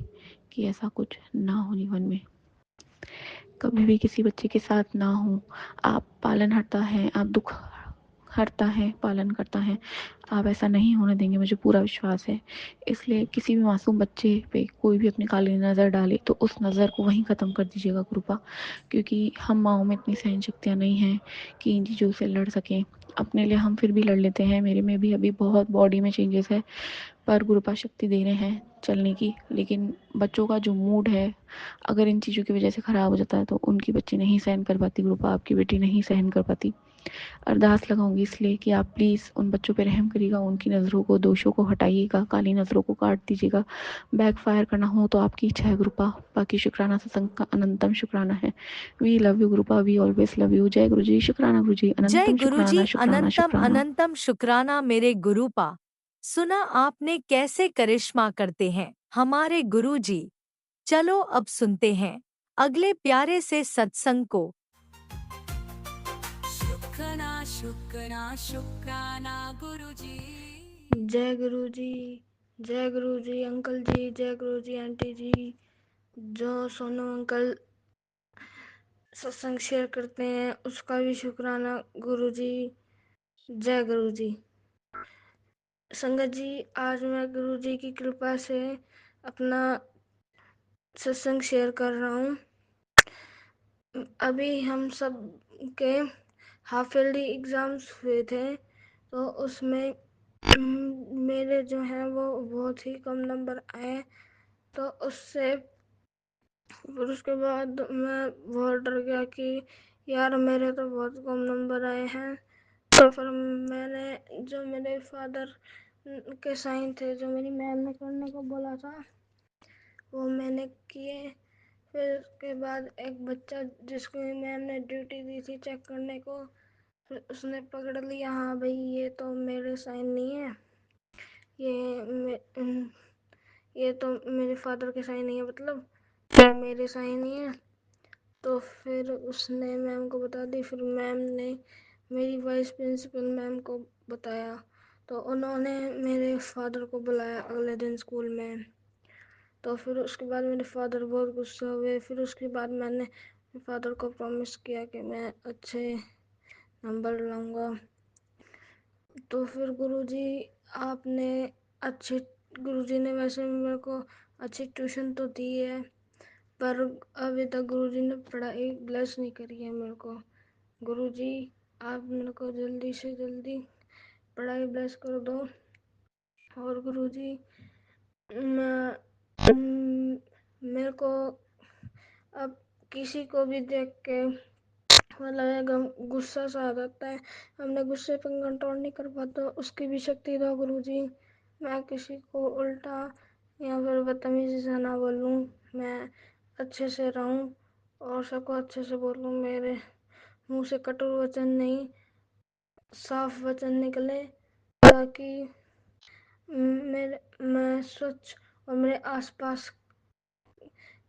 कि ऐसा कुछ ना हो जीवन में, कभी भी किसी बच्चे के साथ ना हो। आप पालनहर्ता हैं, आप दुख हरता है, पालन करता है, आप ऐसा नहीं होने देंगे, मुझे पूरा विश्वास है। इसलिए किसी भी मासूम बच्चे पे कोई भी अपनी काली नज़र डाले तो उस नज़र को वहीं ख़त्म कर दीजिएगा कृपा, क्योंकि हम माँओं में इतनी सहन शक्तियाँ नहीं हैं कि इन चीज़ों से लड़ सकें। अपने लिए हम फिर भी लड़ लेते हैं, मेरे में भी अभी बहुत बॉडी में चेंजेस है, पर गुरुपा शक्ति दे रहे हैं चलने की। लेकिन बच्चों का जो मूड है, अगर इन चीज़ों की वजह से ख़राब हो जाता है तो उनकी बच्ची नहीं सहन कर पाती गुरुपा, आपकी बेटी नहीं सहन कर पाती। अरदास लगाऊंगी इसलिए कि आप प्लीज़ उन बच्चों पे रहम करिएगा, उनकी नज़रों को, दोषों को हटाइएगा, काली नज़रों को काट दीजिएगा। बैक फायर करना हो तो आपकी इच्छा है गुरुपा। बाकी शुक्राना सत्संग का अनंतम शुक्राना है। वी लव यू गुरुपा, वी ऑलवेज लव यू। जय गुरु जी, शुक्राना गुरु जी, जय अनंतम गुरुजी, शुक्राना, शुक्राना, अनंतम शुक्राना। अनंतम शुक्राना मेरे गुरुपा। सुना आपने कैसे करिश्मा करते हैं हमारे गुरुजी। चलो अब सुनते हैं अगले प्यारे से सत्संग को। शुक्राना शुक्राना शुक्राना गुरुजी। जय गुरु जी, जय गुरु जी अंकल जी, जय गुरु जी आंटी जी। जो सोनू अंकल सत्संग शेयर करते हैं उसका भी शुक्राना गुरु जी। जय गुरु जी। संगत जी, आज मैं गुरु जी की कृपा से अपना सत्संग शेयर कर रहा हूँ। अभी हम सब के हाफ ईयरली एग्ज़ाम्स हुए थे, तो उसमें मेरे जो हैं वो बहुत ही कम नंबर आए, तो उससे फिर उसके बाद मैं बहुत डर गया कि यार मेरे तो बहुत कम नंबर आए हैं। तो फिर मैंने जो मेरे फादर के साइन थे, जो मेरी मैम ने करने को बोला था, वो मैंने किए। फिर उसके बाद एक बच्चा जिसको मैम ने ड्यूटी दी थी चेक करने को, फिर उसने पकड़ लिया, हाँ भाई ये तो मेरे साइन नहीं है, ये तो मेरे फादर के साइन नहीं है, मतलब ये मेरे साइन नहीं है। तो फिर उसने मैम को बता दी। फिर मैम ने मेरी वाइस प्रिंसिपल मैम को बताया, तो उन्होंने मेरे फादर को बुलाया अगले दिन स्कूल में। तो फिर उसके बाद मेरे फादर बहुत गुस्सा हुए। फिर उसके बाद मैंने फादर को प्रॉमिस किया कि मैं अच्छे नंबर लाऊंगा। तो फिर गुरुजी ने वैसे मेरे को अच्छी ट्यूशन तो दी है, पर अभी तक गुरुजी ने पढ़ाई ब्लेस नहीं करी है मेरे को। गुरुजी आप मेरे को जल्दी से जल्दी पढ़ाई ब्लेस कर दो। और गुरुजी मेरे को अब किसी को भी देख के मतलब गुस्सा सा आ जाता है, हमने गुस्से पर कंट्रोल नहीं कर पाता, उसकी भी शक्ति दो गुरुजी। मैं किसी को उल्टा या फिर बदतमीजी से ना बोलूं, मैं अच्छे से रहूं और सबको अच्छे से बोलूं, मेरे मुंह से कटु वचन नहीं साफ वचन निकले, ताकि मैं स्वच्छ और मेरे आसपास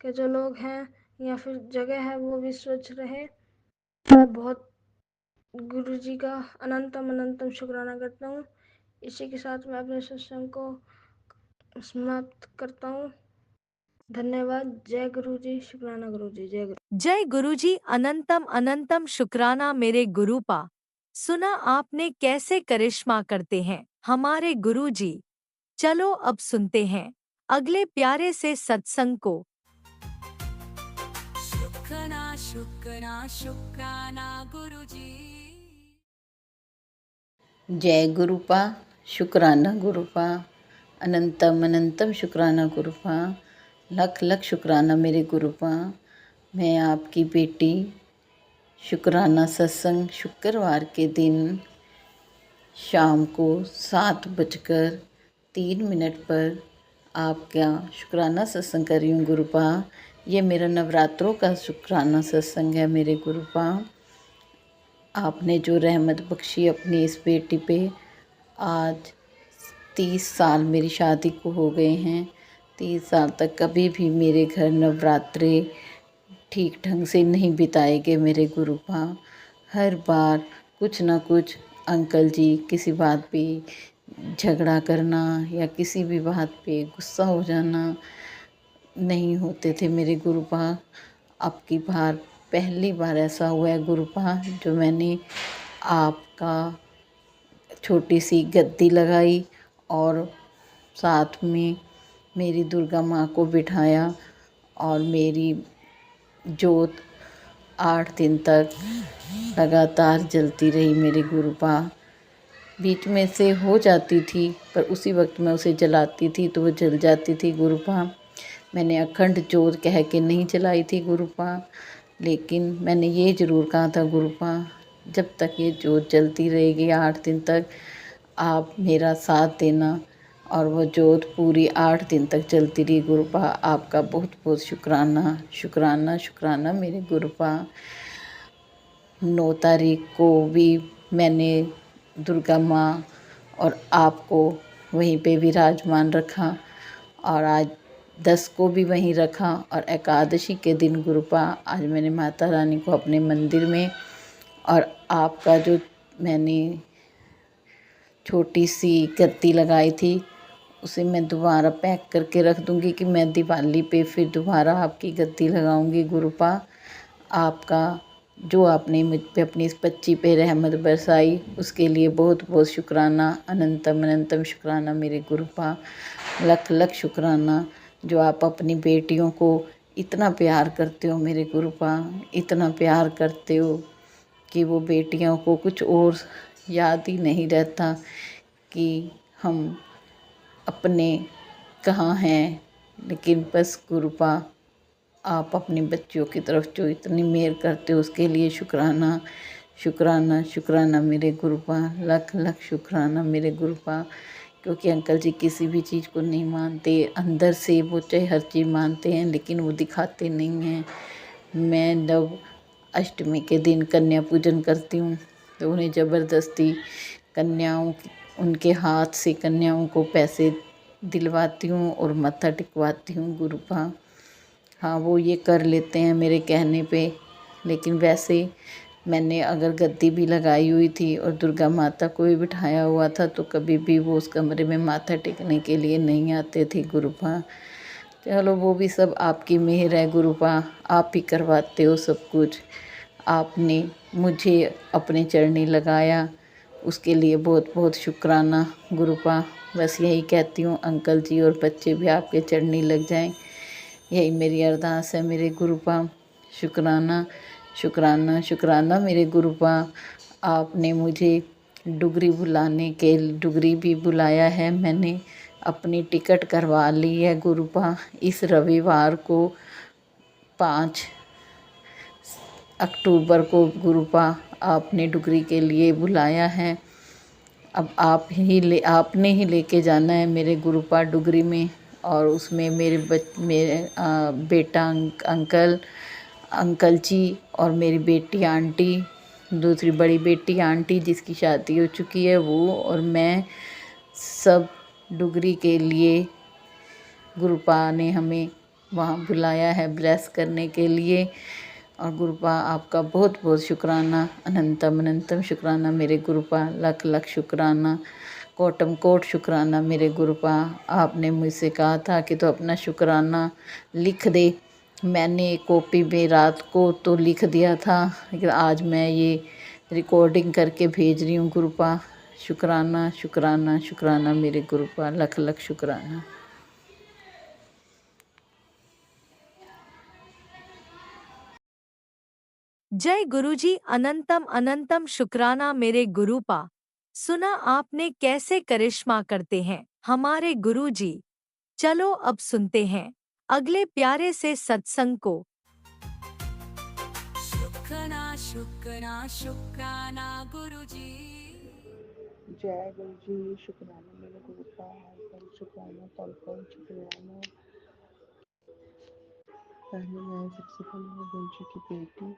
के जो लोग हैं या फिर जगह है वो भी स्वच्छ रहे। मैं बहुत गुरुजी का अनंतम शुक्राना करता हूँ। इसी के साथ मैं अपने सत्संग को समाप्त करता हूँ। धन्यवाद। जय गुरुजी, शुक्राना गुरुजी, जय गुरु। जय गुरुजी, अनंतम अनंतम शुक्राना मेरे गुरुपा। सुना आपने कैसे करिश्मा करते हैं हमारे गुरुजी। चलो अब सुनते हैं अगले प्यारे से सत्संग को। शुक्राना गुरुजी। जय गुरुपा, शुक्राना गुरुपा, अनंतम अनंतम शुक्राना गुरुपा, लख लख शुक्राना मेरे गुरुपा। मैं आपकी बेटी शुक्राना सत्संग शुक्रवार के दिन शाम को 7:03 पर आपका शुक्राना सत्संग कर रही हूँ गुरुपा। ये मेरा नवरात्रों का शुक्राना सत्संग है मेरे गुरुपा। आपने जो रहमत बख्शी अपनी इस बेटी पे, आज 30 साल मेरी शादी को हो गए हैं। 30 साल तक कभी भी मेरे घर नवरात्रे ठीक ढंग से नहीं बिताए गए मेरे गुरुपा। हर बार कुछ ना कुछ अंकल जी किसी बात पे झगड़ा करना या किसी भी बात पे गुस्सा हो जाना नहीं होते थे मेरे गुरुपा। अब की बार पहली बार ऐसा हुआ है गुरुपा, जो मैंने आपका छोटी सी गद्दी लगाई और साथ में मेरी दुर्गा माँ को बिठाया और मेरी जोत 8 दिन तक लगातार जलती रही मेरे गुरुपा। बीच में से हो जाती थी, पर उसी वक्त मैं उसे जलाती थी तो वो जल जाती थी गुरुपा। मैंने अखंड जोत कह के नहीं जलाई थी गुरुपा, लेकिन मैंने ये ज़रूर कहा था गुरुपा, जब तक ये जोत जलती रहेगी 8 दिन तक आप मेरा साथ देना। और वो जोत पूरी 8 दिन तक चलती रही गुरुपा। आपका बहुत बहुत शुक्राना शुक्राना शुक्राना मेरे गुरुपा। 9 तारीख को भी मैंने दुर्गा माँ और आपको वहीं पे विराजमान रखा और आज 10 को भी वहीं रखा। और एकादशी के दिन गुरुपा आज मैंने माता रानी को अपने मंदिर में, और आपका जो मैंने छोटी सी गद्दी लगाई थी उसे मैं दोबारा पैक करके रख दूँगी कि मैं दिवाली पे फिर दोबारा आपकी गद्दी लगाऊँगी गुरुपा। आपका जो आपने मुझ पे अपनी इस बच्ची पे रहमत बरसाई उसके लिए बहुत बहुत शुक्राना, अनंतम अनंतम शुक्राना मेरे गुरुपा। लख लख शुक्राना जो आप अपनी बेटियों को इतना प्यार करते हो मेरे गुरुपा, इतना प्यार करते हो कि वो बेटियों को कुछ और याद ही नहीं रहता कि हम अपने कहाँ हैं। लेकिन बस गुरुपा, आप अपनी बच्चियों की तरफ जो इतनी मेहर करते हो उसके लिए शुक्राना, शुक्राना, शुक्राना मेरे गुरुपा, लख लख शुक्राना मेरे गुरुपा। क्योंकि अंकल जी किसी भी चीज़ को नहीं मानते, अंदर से वो चाहे हर चीज़ मानते हैं लेकिन वो दिखाते नहीं हैं। मैं जब अष्टमी के दिन कन्या पूजन करती हूँ तो उन्हें ज़बरदस्ती कन्याओं उनके हाथ से कन्याओं को पैसे दिलवाती हूँ और मत्था टिकवाती हूँ गुरुपा। हाँ, वो ये कर लेते हैं मेरे कहने पे, लेकिन वैसे मैंने अगर गद्दी भी लगाई हुई थी और दुर्गा माता को भी बिठाया हुआ था तो कभी भी वो उस कमरे में माथा टेकने के लिए नहीं आते थे गुरुपा। चलो वो भी सब आपकी मेहर है गुरुपा, आप ही करवाते हो सब कुछ। आपने मुझे अपने चरणी लगाया, उसके लिए बहुत बहुत शुक्राना गुरुपा। बस यही कहती हूँ, अंकल जी और बच्चे भी आपके चरणी लग जाएं, यही मेरी अरदास है मेरे गुरुपा। शुक्राना, शुक्राना, शुक्राना मेरे गुरुपा। आपने मुझे डुगरी भी बुलाया है। मैंने अपनी टिकट करवा ली है गुरुपा। इस रविवार को 5 अक्टूबर को गुरुपा आपने डुगरी के लिए बुलाया है। अब आपने ही लेके जाना है मेरे गुरुपा डुगरी में। और उसमें मेरे बेटा अंकल जी और मेरी बेटी आंटी, दूसरी बड़ी बेटी आंटी जिसकी शादी हो चुकी है वो, और मैं सब डुगरी के लिए गुरुपा ने हमें वहाँ बुलाया है ब्लेस करने के लिए। और गुरुपा आपका बहुत बहुत शुक्राना, अनंतम अनंतम शुक्राना मेरे गुरुपा, लख लख शुक्राना, कोटम कोट शुक्राना मेरे गुरुपा। आपने मुझसे कहा था कि तो अपना शुक्राना लिख दे। मैंने कॉपी में रात को तो लिख दिया था, लेकिन आज मैं ये रिकॉर्डिंग करके भेज रही हूँ गुरुपा। शुक्राना, शुक्राना, शुक्राना मेरे गुरुपा, लख लख शुक्राना। जय गुरुजी, अनंतम अनंतम शुक्राना मेरे गुरुपा। सुना आपने कैसे करिश्मा करते हैं हमारे गुरुजी। चलो अब सुनते हैं अगले प्यारे से सत्संग को। शुक्राना शुक्राना शुक्राना गुरुजी। जय गुरु जी, शुक्राना मेरे गुरुपा, हर पल शुक्राना, पल पल शुक्राना। पहले मैं सबसे पहले गुरु जी की बेटी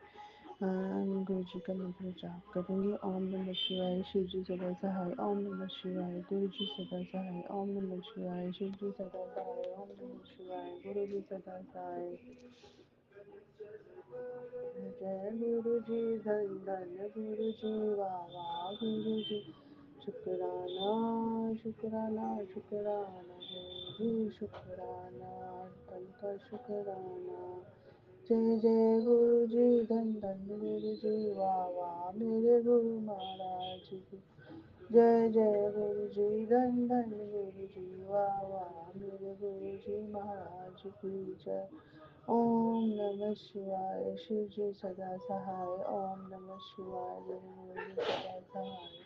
गुरु जी का मंत्र जाप करूंगी। ओम नमः शिवाय, शिव जी सदा सहाय। ओम नमः शिवाय, गुरु जी सदा सहाय। ओम नमः शिवाय, शिव जी सदा सहाय। ओम नमः शिवाय, गुरु जी सदा सहाय। जय गुरु जी, धन धन गुरु जी, वाह वाह गुरु जी। शुक्राना शुक्राना शुक्राना गुरु जी, शुक्राना तन का शुक्राना। जय जय गुरु जी, धन धन गुरु जी, वाह वाह मेरे गुरु महाराज की। जय जय गुरु जी, धन धन गुरु जी, वाह वाह मेरे गुरु जी महाराज की जय। ओम नमः शिवाय, शिव जी सदा सहाय। ओम नमः शिवाय, गुरु जी सदा सहाय।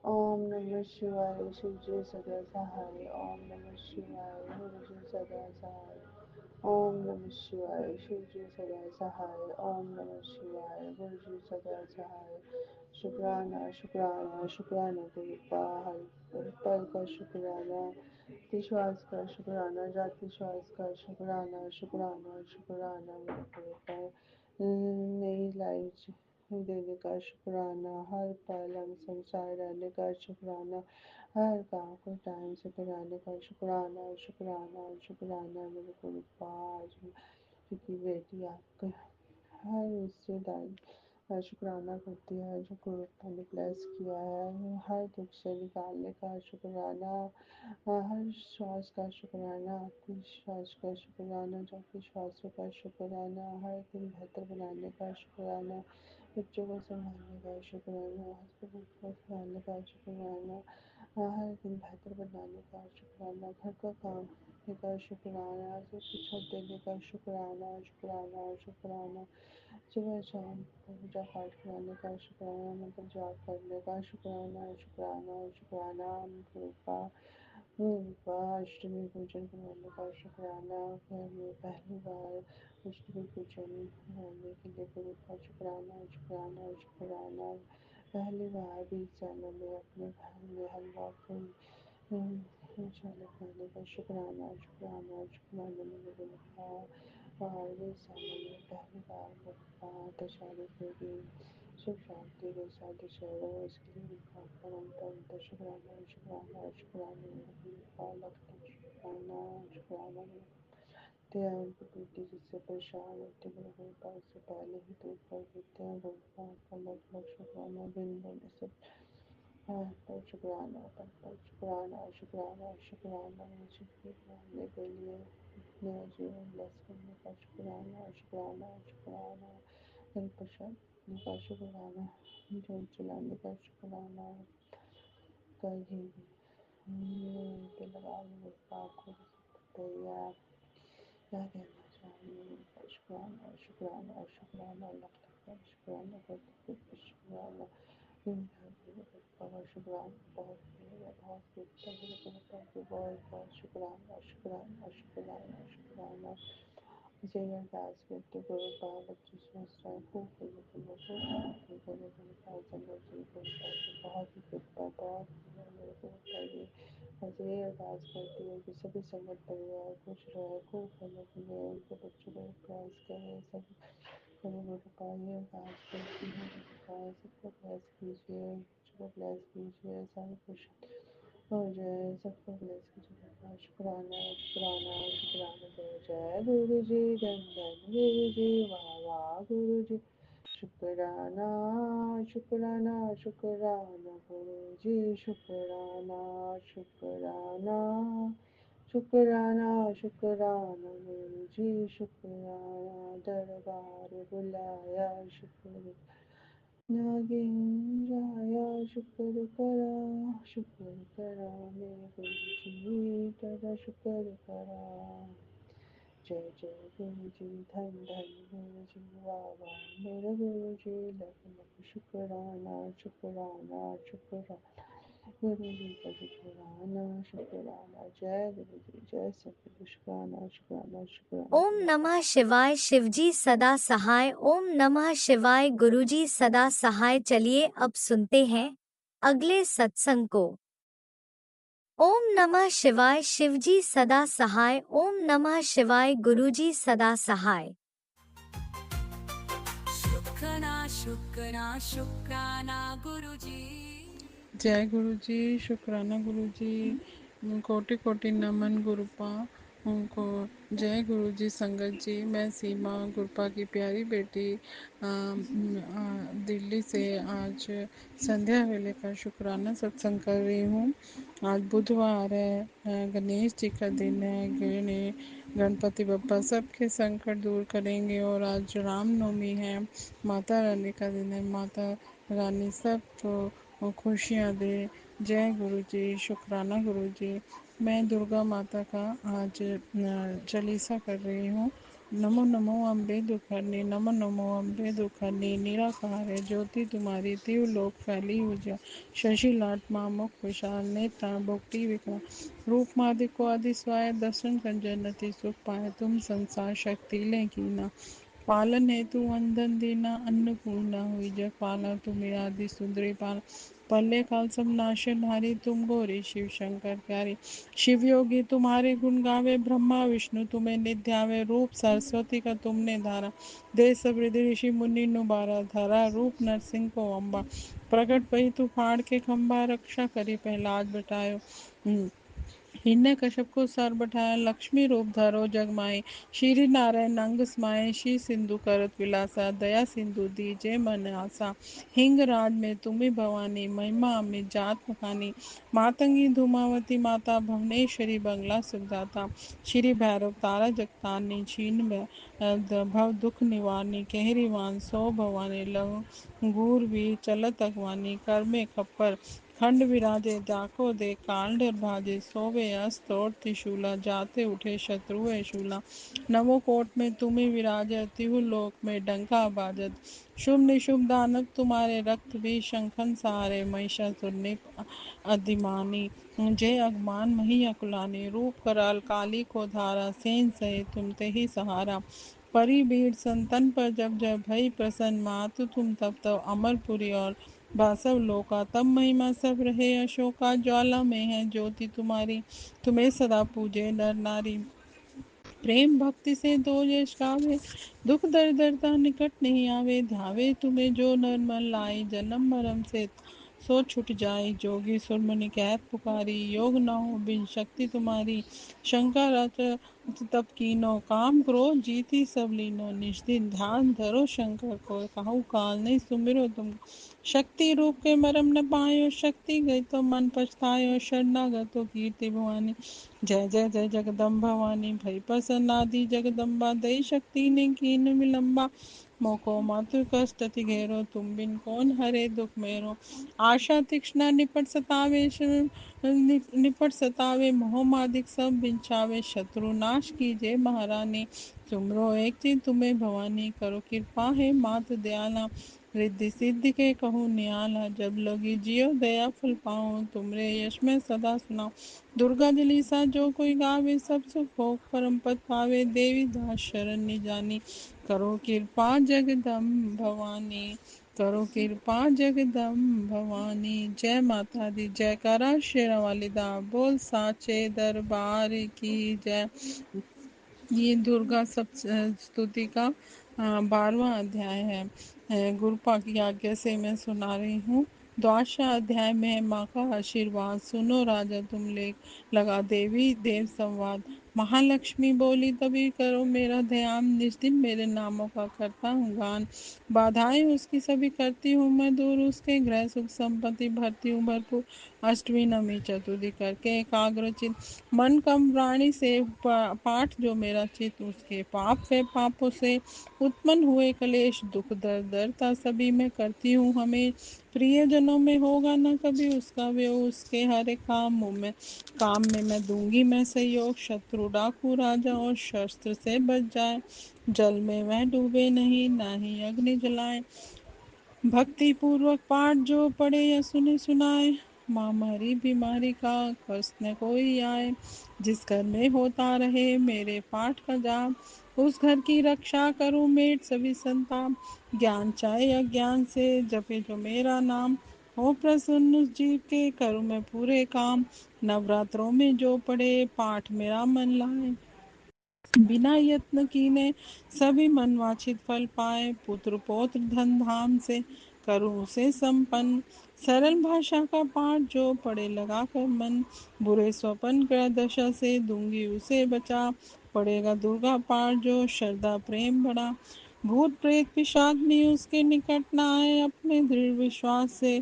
ओम नमः शिवाय, शिव जी सदा सहाय। ओम नमः शिवाय, गुरु जी सदा सहाय। ओम नमः शिवाय, शिव जी सदा सहाय। ओम नमः शिवाय, गुरु जी सदा सहाय। शुक्राना शुक्राना शुक्राना गुरुपा, हर पल का शुक्राना, श्वास का शुक्राना, जाति श्वास का शुक्राना, शुक्राना शुक्राना मेरे गुरुपा। नई लाइफ देने का शुक्राना, हर पल हम संसार रहने का शुक्राना, हर काम को टाइम से कराने का शुक्राना, शुक्राना शुक्राना मेरे गुरुपा। आज क्योंकि बेटी आपके हर रिश्तेदार शुक्राना करती है, जो गुरुपा ने ब्लेस किया है, हर दुख से निकालने का शुक्राना, हर श्वास का शुक्राना, आपके श्वास का शुक्राना, जाके श्वासों का शुक्राना, हर दिन बेहतर बनाने का शुक्राना, बच्चों को संभालने का शुक्राना, हस्बैंड को संभालने का शुक्राना, हर दिन बेहतर बनाने का शुक्राना, घर का काम रखने का शुक्राना, सब कुछ हक देने का शुक्राना, शुक्राना, शुक्राना। सुबह शाम पूजा पाठ कराने का शुक्राना, मंत्र जाप करने का शुक्राना, शुक्राना, शुक्राना। गुरुपा अष्टमी पूजन करवाने का शुक्राना, घर में पहली बार अष्टमी पूजन करवाने के लिए गुरु का शुक्राना, शुक्राना, शुक्राना। पहली बार 20 सालों में अपने घर में हलवा पूरी इंशाल्लाह खाने का शुक्राना, शुक्राना, शुक्राना मेरे गुरु का। और 20 सालों में पहली बार गुरु का दशहरे के दिन सुख शांति के साथ दशहरा हो, इसके लिए गुरु का अनंत शुक्राना, शुक्राना, शुक्राना मेरे गुरु का। लख लख शुक्राना, शुक्राना मेरे तैयार की बेटी जिससे परेशान होती मेरे गुरु का, उससे पहले ही दूर कर देते हैं गुरु का। लख लख शुक्राना, दिन दिन सब पर शुक्राना, पर शुक्राना, शुक्राना, शुक्राना। मुझे बनाने के लिए मेरा जीवन ब्लेस करने का शुक्राना, शुक्राना, शुक्राना। मेरे प्रसाद करने का शुक्राना, जोत चलाने का शुक्राना। कहीं पे लगा मेरे पाप को तैयार क्या कहना चाहिए। शुक्राना, शुक्राना, शुक्राना, लख लख शुक्राना करते शुक्राना। बहुत शुक्राना, बहुत बहुत बहुत शुक्राना, शुक्राना, शुक्राना, शुक्राना। मुझे ये अरदास करते गुरु का बच्चे समझ रहे खूब बहुत ही कृपा, बहुत मेरे को बताइए। मुझे ये अरदास करती है कि सभी संगत परिवार खुश रहे, खूब फलों के उनके बच्चों को प्रयास करें। सभी गुरु का ये अरदास करती हूँ, सबको ब्लेस कीजिए, बच्चों को ब्लेस कीजिए, सारे खुश हो जाए, सबको ब्लेस कीजिए। शुक्राना, शुक्राना, शुक्राना। जय जय गुरु जी, धन धन गुरु जी, वाह वाह गुरु जी। शुक्राना, शुक्राना, शुक्राना गुरु जी, शुक्राना, शुक्राना, शुक्राना, शुक्राना गुरु जी, शुक्राना। दरबार बुलाया शुक्र नागिन जाया, शुक्र करा मेरे गुरु जी तेरा शुक्र करा। जय जय गुरु जी, धन धन गुरु जी, वाह वाह मेरे गुरु जी। लख लख शुक्राना, शुक्राना, शुक्राना गुरु जी का शुक्राना, शुक्राना। जय गुरु जी, जय सतगुरु। शुक्राना, शुक्राना, शुक्राना ओम गुरु का। नमः शिवाय। शिवजी सदा सहाय। ओम नमः शिवाय। गुरुजी सदा सहाय। चलिए अब सुनते हैं अगले सत्संग को। ओम नमः शिवाय। शिवजी सदा सहाय। ओम नमः शिवाय। गुरुजी सदा सहाय। शुक्राना, शुक्राना, शुक्राना गुरुजी। जय गुरु जी, शुक्राना गुरु जी, कोटि कोटि नमन गुरुपा उनको। जय गुरु जी, संगत जी, मैं सीमा गुरुपा की प्यारी बेटी दिल्ली से आज संध्या वेले का शुक्राना सत्संग कर रही हूँ। आज बुधवार है, गणेश जी का दिन है। गणपति बप्पा सबके संकट दूर करेंगे और आज रामनवमी है, माता रानी का दिन है। माता रानी सब तो खुशियाँ दे। जय गुरु जी, शुक्राना गुरु जी। मैं दुर्गा माता का आज चालीसा कर रही हूँ। नमो नमो अम्बे दुखहरनी, नमो नमो अम्बे दुखहरनी। निराकार है ज्योति तुम्हारी, तीव लोक फैली उजिया। शशि लाट माँ मुख विशाल, नेत्र भुक्ति विकराल। रूप मादि को आदि स्वाय, दर्शन संजनति सुख पाए। तुम संसार शक्ति ले कीना, पालन हेतु वंदन देना। अन्नपूर्णा हुई जग पाला, तुम्हें आदि सुंदरी पाल। पल्ले काल सब नाशन हारी, तुम गौरी शिव शंकर प्यारी। शिव योगी तुम्हारे गुण गावे, ब्रह्मा विष्णु तुम्हें निध्यावे। रूप सरस्वती का तुमने धारा, दे सब हृदय ऋषि मुनि नुबारा। धरा रूप नरसिंह को अम्बा, प्रकट पही तू फाड़ के खम्बा। रक्षा करी प्रहलाद बटायो, हिरण्य कश्यप को सर बैठाया। लक्ष्मी रूप धरो जग माए, श्री नारायण अंग समाये। श्री सिंधु करत विलासा, दया सिंधु दीजे मन आसा। हिंग राज में तुम्हें भवानी, महिमा अमित जात मखानी। मातंगी धूमावती माता, भुवनेश्वरी बंगला सुखदाता। श्री भैरव तारा जगतारनी, छीन भव दुख निवारनी। कहरीवान सो भवानी, लंगूर भी चलत अगवानी। कर में खप्पर खंड विराजे जाको दे कांडर भाजे सोवे अस्त और त्रिशूला जाते उठे शत्रु शूला नवो कोट में तुम्हें विराजे तिहु लोक में डंका बाजत शुभ निशुभ दानव तुम्हारे रक्त भी शंखन सहारे महिषासुर निप अधिमानी जय अगमान मही अकुलानी रूप कराल काली को धारा सेन सहे तुम ते ही सहारा परी भीड़ संतन पर जब जब भई प्रसन्न मातु तुम तब तब अमरपुरी और बासव लोका तब महिमा सब रहे अशोका ज्वाला में है ज्योति तुम्हारी तुम्हें सदा पूजे नर नारी प्रेम भक्ति से दो यश गावे दुख दरिद्रता निकट नहीं आवे ध्यावे तुम्हें जो नर मन लाए जन्म मरम से सो छुट जाए जोगी सुरमुनि कहत पुकारी योग न हो बिन शक्ति तुम्हारी शंकर तप कीनो काम क्रोध जीती सब लीनो निष्दिन ध्यान धरो शंकर को कहु काल नहीं सुमिरो तुम शक्ति रूप के मरम न पायो शक्ति गई तो मन पछतायो शरणागतो कीर्ति भवानी जय जय जय जगदम्ब भवानी भई प्रसन्नादि जगदम्बा दई शक्ति ने कीन विलंबा मोको मातु कष्ट अति घेरो तुम बिन कौन हरे दुख मेरो आशा तीक्ष्णा निपट सतावे निपट सतावे मोह मादिक सब बिंछावे शत्रु नाश कीजे महारानी तुमरो एक चीज तुम्हें भवानी करो कृपा है मात दयाला रिद्धि सिद्धि के कहूँ नियाला जब लगी जियो दया फल पाओ तुमरे यश में सदा सुनाओ दुर्गा जलीसा जो कोई गावे सब सुख भोग परम पद पावे देवी दास शरण निजानी करो कृपा जगदम्ब भवानी करो कृपा जगदम्ब भवानी जय माता दी जयकारा शेरा वाली दा बोल साचे दरबार की जय। ये दुर्गा स्तुति का 12वां अध्याय है। गुरुपा की आज्ञा से मैं सुना रही हूँ। द्वादशा अध्याय में है माँ का आशीर्वाद। सुनो राजा तुम लेख लगा देवी देव संवाद। महालक्ष्मी बोली तभी करो मेरा ध्यान निज दिन मेरे नामों का करता हूँ गान। बाधाएं उसकी सभी करती हूँ मैं दूर उसके गृह सुख संपत्ति भरती हूँ भरपूर। अष्टमी नवमी चतुर्थी करके एकाग्र चित मन कम प्राणी से पाठ जो मेरा चित उसके पाप वे पापों से उत्पन्न हुए कलेश दुख दर्द दरता सभी मैं करती हूँ हमें प्रियजनों में होगा न कभी उसका वे उसके हर एक काम में मैं दूंगी मैं सहयोग शत्रु डाकू राजा और शस्त्र से बच जाए जल में वह डूबे नहीं ना ही अग्नि जलाए भक्ति पूर्वक पाठ जो पढ़े या सुने सुनाए महामारी बीमारी का कष्ट न कोई आए जिस घर में होता रहे मेरे पाठ का जाप उस घर की रक्षा करूं मेट सभी संताप ज्ञान चाहे अज्ञान से जपे जो मेरा नाम हो प्रसन्न उस जीव के करूं मैं पूरे काम नवरात्रों में जो पढ़े पाठ मेरा मन लाए बिना यत्न कीने सभी मनवांछित फल पाए पुत्र पौत्र धन धाम से करूं से संपन्न सरल भाषा का पाठ जो पढ़े लगा कर मन बुरे स्वपन कर दशा से दूंगी उसे बचा पढ़ेगा दुर्गा पाठ जो श्रद्धा प्रेम बढ़ा भूत प्रेत पिशाच उसके निकट न आए अपने दृढ़ विश्वास से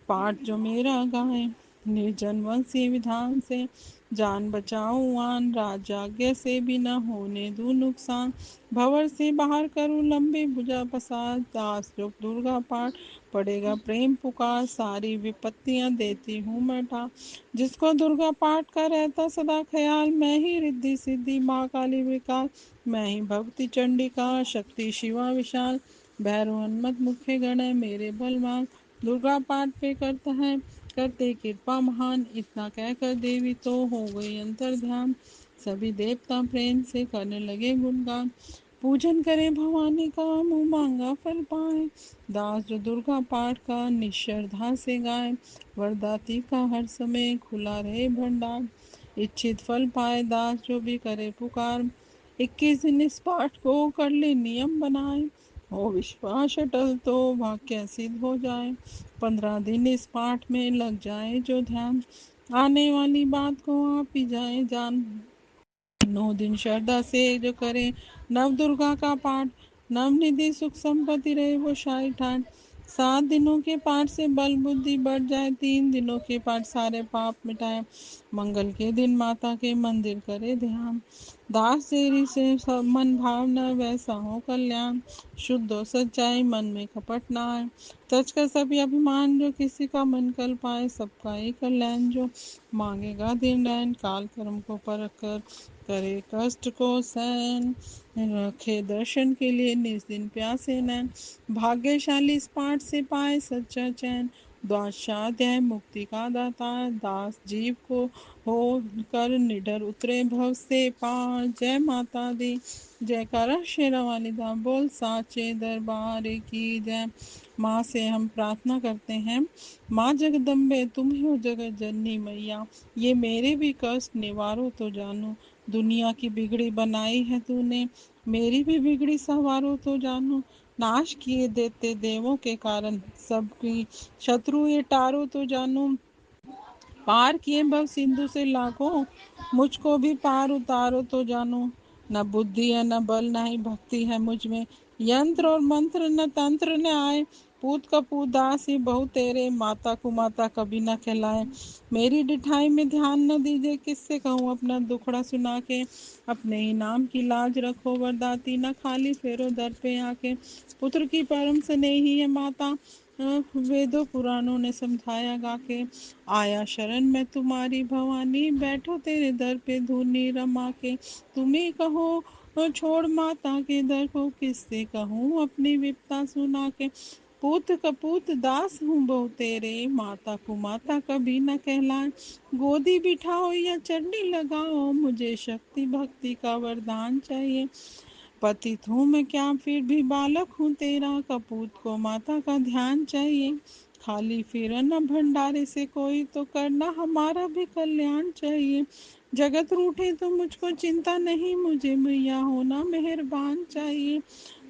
पाठ जो मेरा गाए निर्जन वंशी विधान से जान बचाऊं आन राजाज्ञ से भी न होने दूं नुकसान भवर से बाहर करूं लंबी भुजा पसार दास जो दुर्गा पाठ पड़ेगा प्रेम पुकार सारी विपत्तियां देती हूँ मैं ठार जिसको दुर्गा पाठ का रहता सदा ख्याल मैं ही रिद्धि सिद्धि माँ काली विकास मैं ही भक्ति चंडिका शक्ति शिवा विशाल भैरव हनुमत मुख्य गण है मेरे बलवान दुर्गा पाठ पे करता है करते कृपा महान इतना कहकर देवी तो हो गई अंतर ध्यान सभी देवता प्रेम से करने लगे गुणगान पूजन करे भवानी का मुँह मांगा फल पाए दास जो दुर्गा पाठ का निश्रद्धा से गाए वरदाती का हर समय खुला रहे भंडार इच्छित फल पाए दास जो भी करे पुकार 21 दिन इस पाठ को कर ले नियम बनाए हो विश्वास अटल तो वाक्य सिद्ध हो जाए 15 दिन इस पाठ में लग जाए जो ध्यान आने वाली बात को आप ही जाए जान 9 दिन श्रद्धा से जो करे नव दुर्गा का पाठ नवनिधि सुख संपत्ति रहे वो शाही ठान 7 दिनों के पाठ से बल बुद्धि बढ़ जाए, 3 दिनों के पाठ सारे पाप मिटाए, मंगल के दिन माता के मंदिर करे ध्यान, दास तेरी से सब मन भावना वैसा हो कल्याण, शुद्ध हो सच्चाई मन में कपट ना आए, सच का सभी अभिमान जो किसी का मन कर पाए, सबका ही कल्याण जो मांगेगा दिन रैन, काल कर्म को परख कर करे कष्ट को सहन, रखे दर्शन के लिए निज दिन प्यासे नैन, भाग्यशाली इस पाठ से पाए सच्चा चैन, द्वादशाध्याय मुक्ति का दाता, दास जीव को हो कर निडर उतरे भव से पार, जय माता दी जयकारा शेरा वाली दा बोल साचे दरबार की जय। माँ से हम प्रार्थना करते हैं, माँ जगदम्बे तुम ही हो जगत जननी मैया, ये मेरे भी कष्ट निवारो तो जानो, दुनिया की बिगड़ी बनाई है तूने, मेरी भी बिगड़ी संवारो तो जानो, नाश किए देते देवों के कारण, सबकी शत्रु ये टारो तो जानो, पार किए भव सिंधु से लाखों, मुझको भी पार उतारो तो जानो, न बुद्धि है न बल न ही भक्ति है मुझ में, यंत्र और मंत्र न तंत्र न आए, पूत का पूत दास ही बहु तेरे, माता को माता कभी न कहलाए, मेरी डिठाई में ध्यान न दीजिए, किससे कहूँ अपना दुखड़ा सुना के, अपने ही नाम की लाज रखो वरदाती, न खाली फेरो दर पे आके, पुत्र की परम स्नेही है माता, वेदों पुराणों ने समझाया गा के, आया शरण में तुम्हारी भवानी, बैठो तेरे दर पे धूनी रमा के, तुम्हें कहो छोड़ माता के दर को, किससे कहूँ अपनी विपता सुना के, पूत कपूत दास हूँ बहु तेरे, माता को माता कभी न कहलाए, गोदी बिठाओ या चरनी लगाओ, मुझे शक्ति भक्ति का वरदान चाहिए, पतित हूँ मैं क्या फिर भी बालक हूँ तेरा, कपूत को माता का ध्यान चाहिए, खाली फिर न भंडारे से कोई, तो करना हमारा भी कल्याण चाहिए, जगत रूठे तो मुझको चिंता नहीं, मुझे मैया होना मेहरबान चाहिए,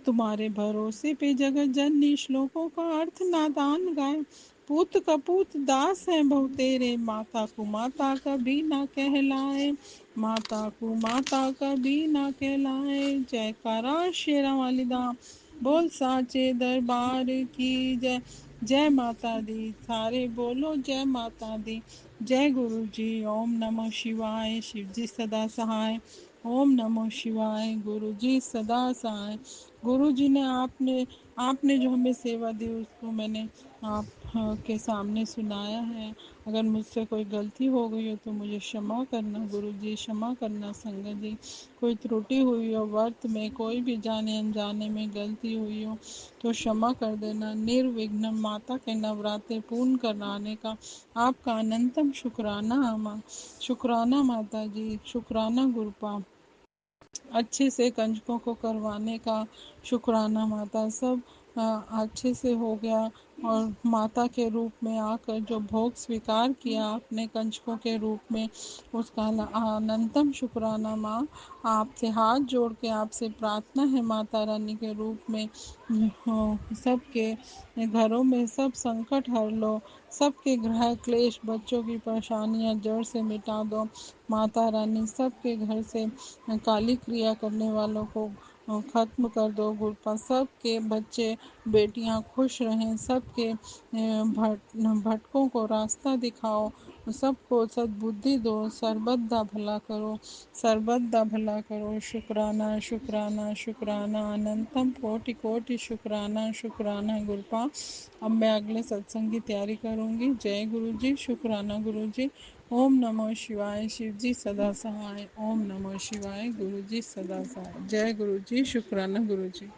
तुम्हारे भरोसे पे जगत जननी, श्लोकों का अर्थ नादान गाए, पूत कपूत दास है बहु तेरे, माता को माता कभी ना कहलाए, माता को माता कभी ना कहलाए, जयकारा शेरा वाली दा बोल साचे दरबार की जय। जय माता दी, सारे बोलो जय माता दी, जय गुरु जी। ओम नमः शिवाय, शिव जी सदा सहाय, ओम नमः शिवाय, गुरु जी सदा सहाय। गुरु जी ने आपने जो हमें सेवा दी उसको मैंने आप के सामने सुनाया है, अगर मुझसे कोई गलती हो गई हो तो मुझे क्षमा करना गुरु जी, क्षमा करना संगत जी, कोई त्रुटि हुई हो वर्त में, कोई भी जाने अनजाने में गलती हुई हो तो क्षमा कर देना। निर्विघ्न माता के नवरात्रे पूर्ण कराने का आपका अनंतम शुक्राना माँ, शुक्राना माता जी, शुक्राना गुरुपा, अच्छे से कंजकों को करवाने का शुक्राना माता। सब अच्छे से हो गया और माता के रूप में आकर जो भोग स्वीकार किया आपने कंजकों के रूप में, उसका अनंतम शुक्राना माँ। आपसे हाथ जोड़ के आपसे प्रार्थना है माता रानी के रूप में, सबके घरों में सब संकट हर लो, सबके ग्रह क्लेश बच्चों की परेशानियां जड़ से मिटा दो माता रानी, सबके घर से काली क्रिया करने वालों को खत्म कर दो गुरुपा, सबके बच्चे बेटियां खुश रहें, सबके भटकों को रास्ता दिखाओ, सबको सद्बुद्धि दो, सर्वदा भला करो, सर्वदा भला करो। शुक्राना शुक्राना शुक्राना, अनंतम कोटि कोटि शुक्राना शुक्राना गुरुपा। अब मैं अगले सत्संग की तैयारी करूंगी। जय गुरु जी, शुक्राना गुरु जी। ओम नमः शिवाय, शिव जी सदा सहाय, ओम नमः शिवाय, गुरु जी सदा सहाय। जय गुरु जी, शुक्राना गुरु जी।